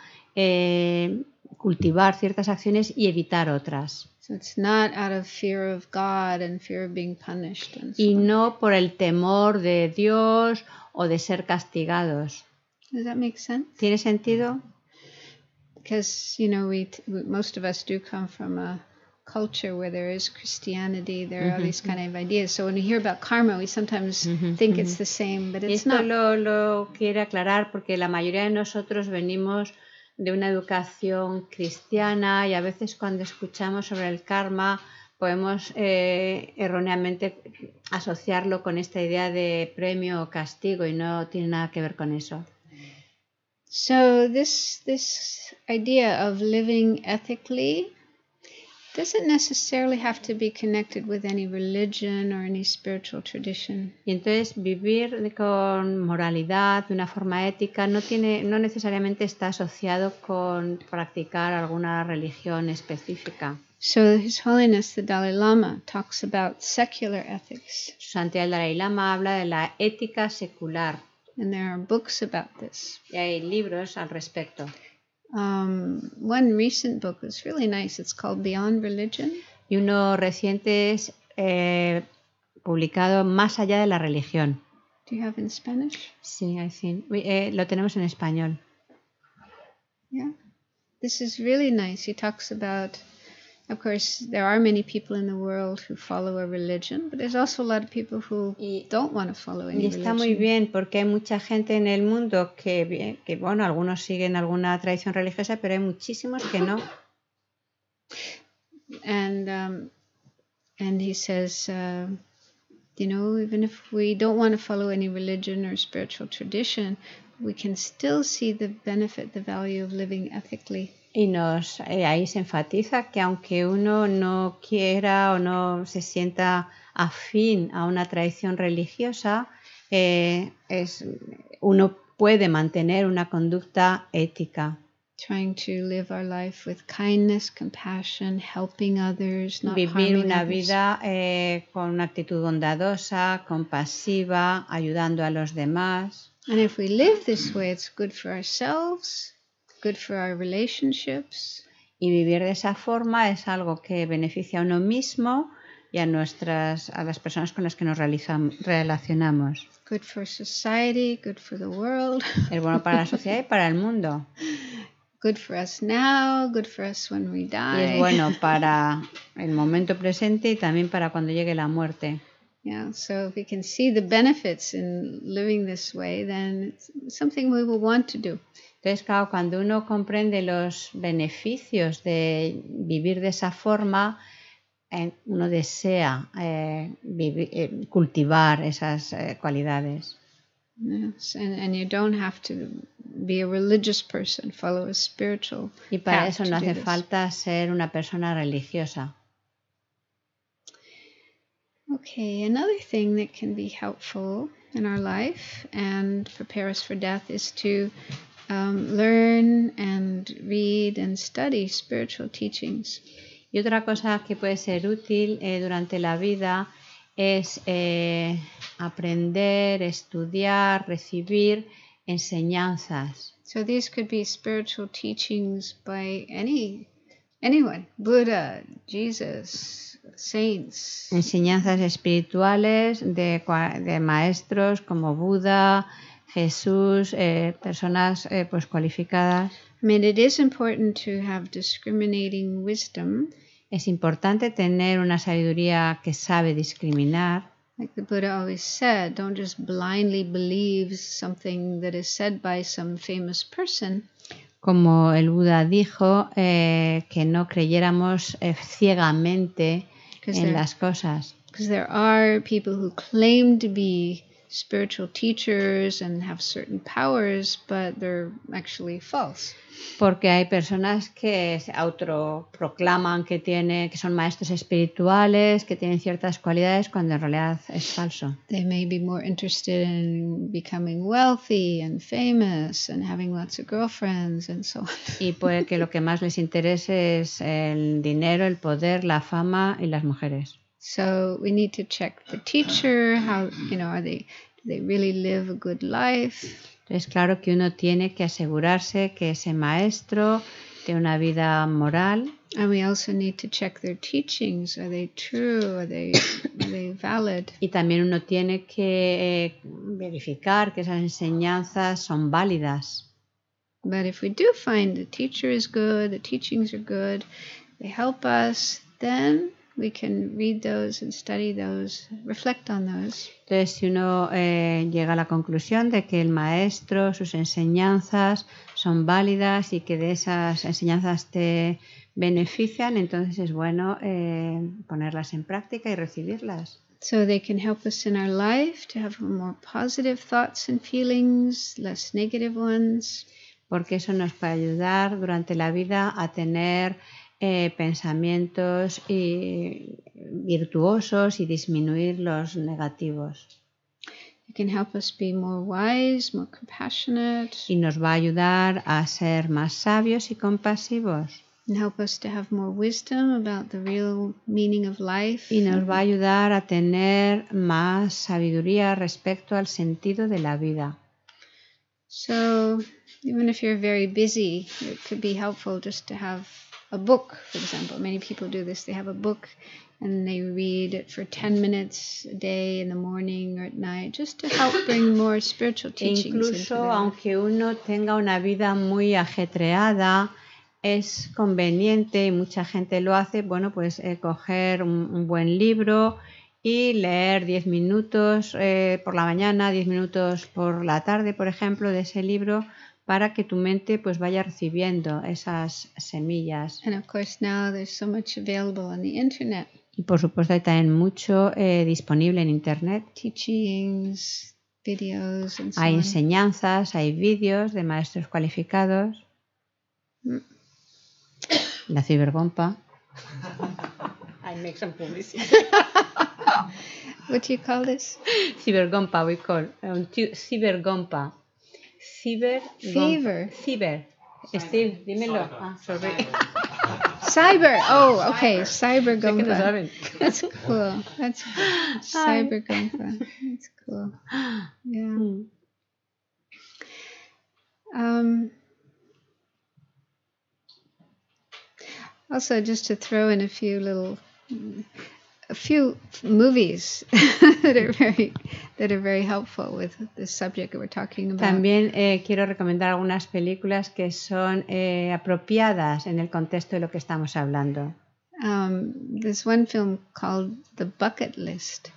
cultivar ciertas acciones y evitar otras. So it's not out of fear of God and fear of being punished and so Y on. no por el temor de Dios o de ser castigados. Does that make sense? ¿Tiene sentido? Because, you know, most of us do come from a culture where there is Christianity, there are all these kind of ideas. So when we hear about karma, we sometimes think it's the same, but Y it's esto not. lo quiero aclarar porque la mayoría de nosotros venimos de una educación cristiana y a veces cuando escuchamos sobre el karma podemos erróneamente asociarlo con esta idea de premio o castigo y no tiene nada que ver con eso. So this idea of living ethically doesn't necessarily have to be connected with any religion or any spiritual tradition. Y entonces vivir con moralidad, de una forma ética, no necesariamente está asociado con practicar alguna religión específica. So His Holiness the Dalai Lama talks about secular ethics. Su Santidad el Dalai Lama habla de la ética secular. And there are books about this. Y hay libros al respecto. One recent book was really nice. It's called Beyond Religion. Y uno reciente es publicado Más allá de la religión. Do you have in Spanish? Sí, I think. Lo tenemos en español. Yeah. This is really nice. He talks about, of course, there are many people in the world who follow a religion, but there's also a lot of people who don't want to follow any religion. Y está muy bien porque hay mucha gente en el mundo que bueno, algunos siguen alguna tradición religiosa, pero hay muchísimos que no. And he says, you know, even if we don't want to follow any religion or spiritual tradition, we can still see the benefit, the value of living ethically. Y ahí se enfatiza que aunque uno no quiera o no se sienta afín a una tradición religiosa, uno puede mantener una conducta ética. Trying to live our life with kindness, compassion, helping others, not Vivir harming una others. vida con una actitud bondadosa, compasiva, ayudando a los demás. And if we live this way, it's good for ourselves, good for our relationships. Y vivir de esa forma es algo que beneficia a uno mismo y a las personas con las que nos relacionamos. Good for society, good for the world. Es bueno para la sociedad y para el mundo. Good for us now, good for us when we Y die. es bueno para el momento presente y también para cuando llegue la muerte. Yeah, so if we can see the benefits in living this way, then it's something we will want to do. Entonces, claro, cuando uno comprende los beneficios de vivir de esa forma, uno desea cultivar esas cualidades. Yes, and you don't have to be a religious person, follow a spiritual Y para path eso to no do hace this. falta ser una persona religiosa. Okay, another thing that can be helpful in our life and prepare us for death is to learn and read and study spiritual teachings. Y otra cosa que puede ser útil durante la vida es aprender, estudiar, recibir enseñanzas. So these could be spiritual teachings by anyone, Buddha, Jesus, saints. Enseñanzas espirituales de maestros como Buda, Jesús, personas pues cualificadas. I mean, it is important to have discriminating wisdom. Es importante tener una sabiduría que sabe discriminar. Like the Buddha always said, don't just blindly believe something that is said by some famous person. Como el Buda dijo, que no creyéramos ciegamente en las cosas. Because there are people who claim to be spiritual teachers and have certain powers, but they're actually false. Porque hay personas que se autoproclaman que son maestros espirituales, que tienen ciertas cualidades, cuando en realidad es falso. They may be more interested in becoming wealthy and famous and having lots of girlfriends and so on. Y puede que lo que más les interese es el dinero, el poder, la fama y las mujeres. So we need to check the teacher, how, do they really live a good life? Es claro que uno tiene que asegurarse que ese maestro de una vida moral. And we also need to check their teachings. Are they true? Are they valid? Y también uno tiene que verificar que esas enseñanzas son válidas. But if we do find the teacher is good, the teachings are good, they help us, then we can read those and study those, reflect on those. Entonces, si uno llega a la conclusión de que el maestro, sus enseñanzas son válidas y que de esas enseñanzas te benefician, entonces es bueno ponerlas en práctica y recibirlas. So they can help us in our life to have more positive thoughts and feelings, less negative ones. Porque eso nos puede ayudar durante la vida a tener pensamientos virtuosos y disminuir los negativos. It can help us be more wise, more compassionate. Y nos va a ayudar a ser más sabios y compasivos. And help us to have more wisdom about the real meaning of life. Y nos va a ayudar a tener más sabiduría respecto al sentido de la vida. So, even if you're very busy, it could be helpful just to have a book, for example. Many people do this. They have a book and they read it for 10 minutes a day in the morning or at night, just to help bring more spiritual teachings into Incluso their life. aunque uno tenga una vida muy ajetreada, es conveniente, y mucha gente lo hace, bueno, pues coger un buen libro y leer 10 minutos por la mañana, 10 minutos por la tarde, por ejemplo, de ese libro, para que tu mente pues vaya recibiendo esas semillas. And of course now there's so much available on the internet. Y por supuesto hay también mucho disponible en internet. Teachings, videos, and so Hay on. enseñanzas, hay vídeos de maestros cualificados. La cibergompa. I make some publicity. What do you call this? Cibergompa we call. Cibergompa. Fever. Ciber. Steve, dímelo. Ah, sorry. Cyber. Oh, okay. Cyber Sé que no gompa. saben. That's cool. That's cyber gompa. That's cool. Yeah. Also, just to throw in a few movies that are very helpful with the subject that we're talking about. También quiero recomendar algunas películas que son apropiadas en el contexto de lo que estamos hablando. There's one film called The Bucket List.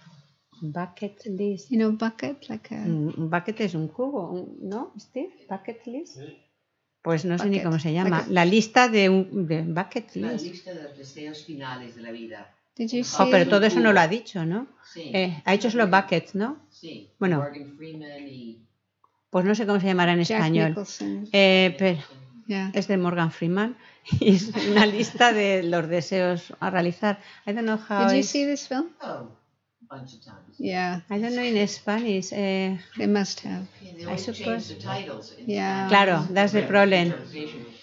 Bucket list. You know, bucket, like a... Un bucket es un cubo, ¿no, Steve? Bucket list. Pues no sé ni cómo se llama. Bucket. La lista de bucket La list. lista de los deseos finales de la vida. Did you see? Oh, pero todo eso no lo ha dicho, ¿no? Sí. Ha dicho solo buckets, ¿no? Sí. Bueno. Morgan Freeman y... Pues no sé cómo se llamará en Jack español. Nicholson. Pero Yeah. es de Morgan Freeman y es una lista de los deseos a realizar. I don't know how Did you it's... see this film? Oh, a bunch of times. Yeah, I don't know in Spanish. they must have. Yeah, they always change the titles. in Yeah. Spanish. Claro, that's the problem.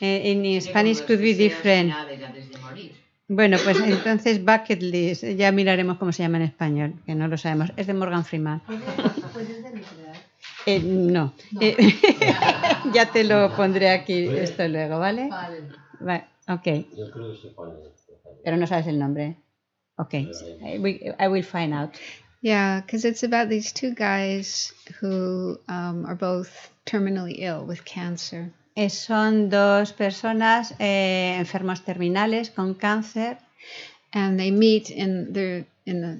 In Spanish could be different. Finales antes de morir. Bueno, pues entonces bucket list, ya miraremos cómo se llama en español, que no lo sabemos. Es de Morgan Freeman. ¿Puedes deletrear? No. Ya te lo pondré aquí esto luego, ¿vale? Vale. Ok. Yo creo que se pone. Pero no sabes el nombre. Ok. I will find out. Yeah, because it's about these two guys who are both terminally ill with cancer. Son dos personas enfermos terminales con cáncer And they meet in the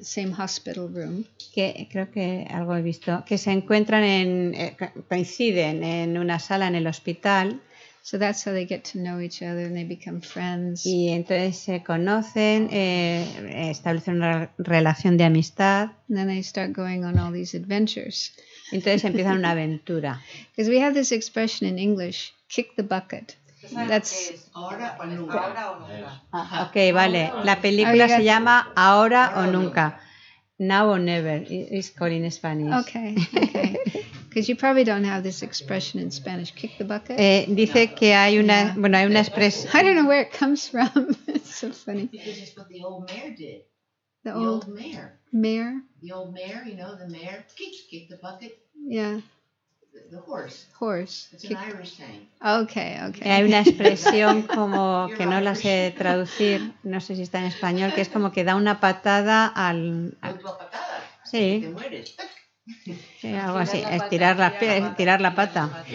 same hospital room. que creo que algo he visto, que se encuentran coinciden en una sala en el hospital. So that's how they get to know each other and they become friends. Y entonces se conocen, establecen una relación de amistad. And then they start going on all these adventures. Entonces empiezan una aventura. Because we have this expression in English, kick the bucket. That's Ahora o nunca. Ok, vale. La película se llama Ahora o Nunca. Now or Never is called in Spanish. okay. Because you probably don't have this expression in Spanish, kick the bucket. Dice que hay una, bueno, hay una expresión. I don't know where it comes from. It's so funny. Because it's what the old mayor did. The The old old mayor. mayor. The old mayor, you know, the mayor kick the bucket. Yeah. The horse. Horse. It's an Irish saying. Okay. Hay una expresión como que no la sé traducir, no sé si está en español, que es como que da una patada al... Patada. Sí. Te mueres. Sí, algo así, estirar la pata. Estirar la pata.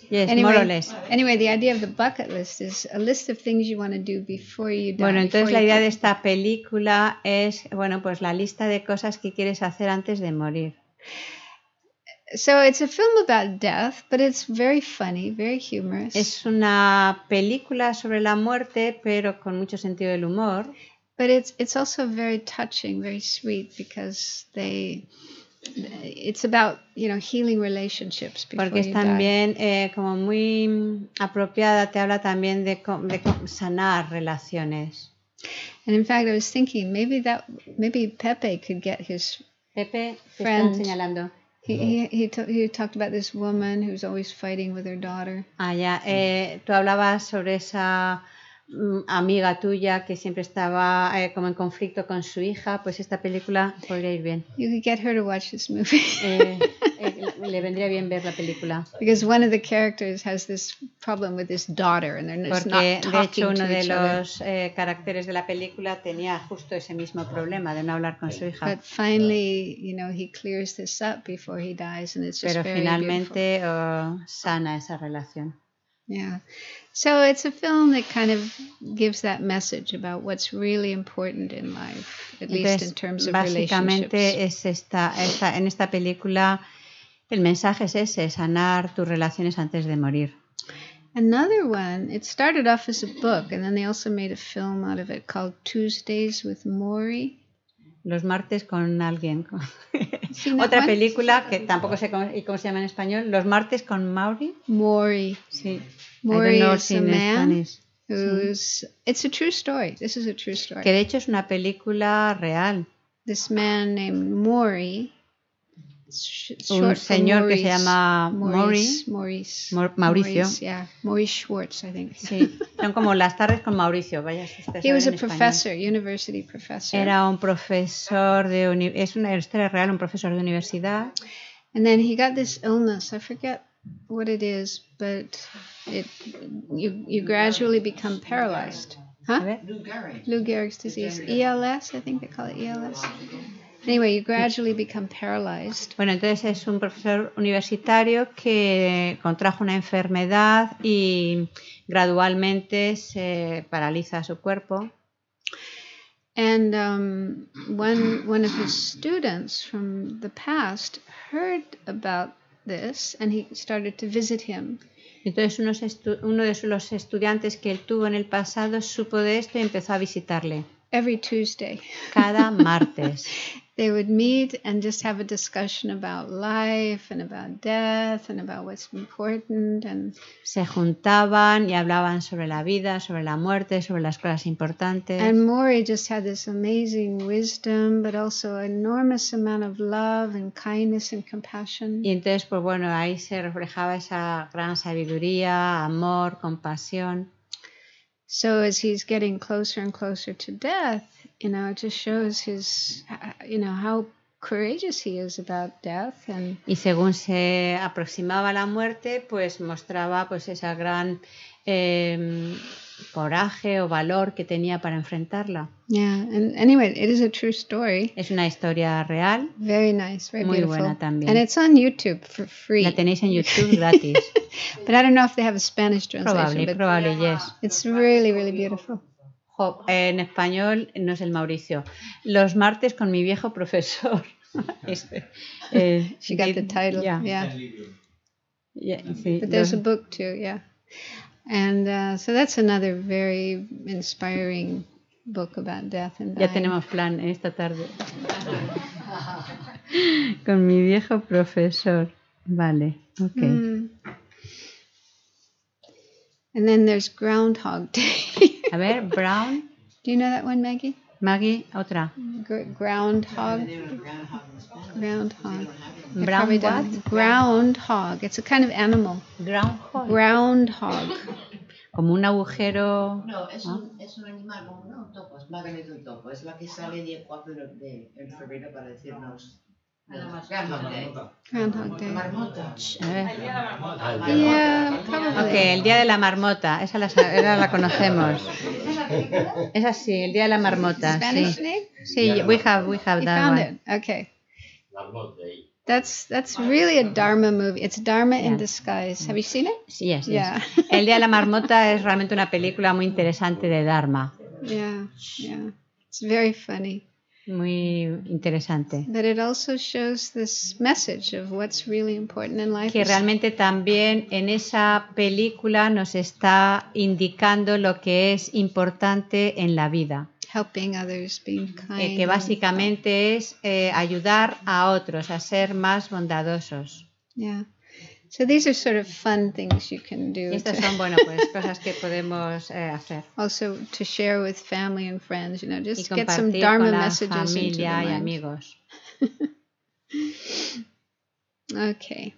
Yes, more or less. Anyway, the idea of the bucket list is a list of things you want to do before you die. Bueno, entonces la idea de esta película es, bueno, pues la lista de cosas que quieres hacer antes de morir. So it's a film about death, but it's very funny, very humorous. Es una película sobre la muerte, pero con mucho sentido del humor. But it's also very touching, very sweet, because it's about, healing relationships before Porque es you también como muy apropiada, te habla también de sanar relaciones. die. And in fact, I was thinking maybe Pepe could get his Pepe, te friend. están señalando. He talked about this woman who's always fighting with her daughter. Ya, tú hablabas sobre esa amiga tuya que siempre estaba como en conflicto con su hija, pues esta película podría ir bien. You could get her to watch this movie. Le vendría bien ver la película. Because one of the characters has this problem with his daughter, and they're just not Porque de talking hecho uno to de each other. los caracteres de la película tenía justo ese mismo problema de no hablar con su hija. But finally, he clears this up before he dies, and it's just Pero very finalmente sana esa relación. Yeah. So it's a film that kind of gives that message about what's really important in life, at least in terms of básicamente relationships. en esta película el mensaje es ese, sanar tus relaciones antes de morir. Another one, it started off as a book, and then they also made a film out of it called Tuesdays with Maury. Los martes con alguien. Otra película que tampoco sé cómo se llama en español. Los martes con Maury. Maury. Sí. Maury is a man who's... It's a true story. This is a true story. Que de hecho es una película real. This man named Maury. Un señor que se llama Mauricio. Yeah, Maurice Schwartz, I think. Sí, son como las tardes con Mauricio. Vaya, he was a professor, university professor. Era un profesor es una historia real, un profesor de universidad. And then he got this illness. I forget what it is, but you gradually become paralyzed. Huh? Lou Gehrig's disease. ELS, I think they call it ELS. Anyway, you gradually become paralyzed. Bueno, entonces es un profesor universitario que contrajo una enfermedad y gradualmente se paraliza su cuerpo. And one of his students from the past heard about this, and he started to visit him. Entonces uno de los estudiantes que él tuvo en el pasado supo de esto y empezó a visitarle. Every Tuesday. Cada martes. They would meet and just have a discussion about life and about death and about what's important. And se juntaban y hablaban sobre la vida, sobre la muerte, sobre las cosas importantes. And Maury just had this amazing wisdom, but also an enormous amount of love and kindness and compassion. Y entonces, pues bueno, ahí se reflejaba esa gran sabiduría, amor, compasión. So as he's getting closer and closer to death, it just shows his, how courageous he is about death. Y según se aproximaba a la muerte, pues mostraba pues esa gran coraje o valor que tenía para enfrentarla. Yeah, and anyway, it is a true story. Es una historia real. Very nice, very muy beautiful. Buena también. And it's on YouTube for free. La tenéis en YouTube gratis. But I don't know if they have a Spanish translation. Probable, yes. It's really, really beautiful. En español no es el Mauricio. Los martes con mi viejo profesor. She got the title. Yeah. Sí, but there's a book too, yeah. And so that's another very inspiring book about death and dying. Ya tenemos plan esta tarde. Con mi viejo profesor. Vale, ok. And then there's Groundhog Day. A ver, Brown. Do you know that one, Maggie? Maggie, otra. Groundhog. Groundhog. Brown what? Groundhog. It's a kind of animal. Groundhog. Groundhog. Como un agujero. No, es un animal como un topo, es más grande que un topo. Es la que sale de en febrero para decirnos Groundhog Day. Marmota. A ver. Yeah, probably. Ok, el día de la marmota, esa la conocemos. Esa sí, el día de la marmota. Spanish Sí, name? sí, we have You that found one. it. Okay. That's really a Dharma movie. It's Dharma in Yeah. disguise. Have you seen it? Yes, yes. Yeah. El día de la marmota es realmente una película muy interesante de Dharma. Yeah. It's very funny. Muy interesante. But it also shows this message of what's really important in life. Que realmente también en esa película nos está indicando lo que es importante en la vida. Helping others, being kind. Que básicamente es ayudar a otros a ser más bondadosos. Yeah. So these are sort of fun things you can do. Y estas son, bueno, pues cosas que podemos hacer. Also to share with family and friends, you know, Y just get some compartir Dharma con la messages into the familia y mind. amigos. Okay.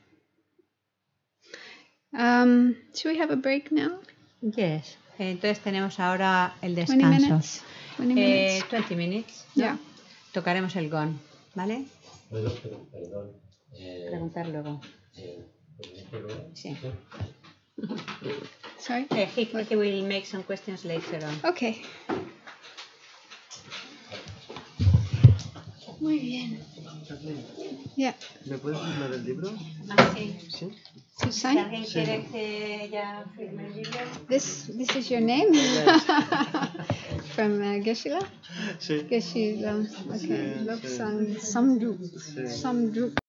Should we have a break now? Yes. Entonces tenemos ahora el 20 descanso. minutes? 20 minutes? 20 minutes. ¿no? Yeah. Tocaremos el gong, ¿vale? Perdón. Preguntar luego. Sí. Sorry? He will make some questions later on. Okay. Muy bien. Yeah. ¿Me puedes firmar el libro? Ah, sí. Sí. To Si sign? alguien quiere que ya firme el libro. This is your name? From Geshe-la? Sí. Geshe-la. Okay. Sí, Lobsang sí. Samdrup. Sí. Samdrup.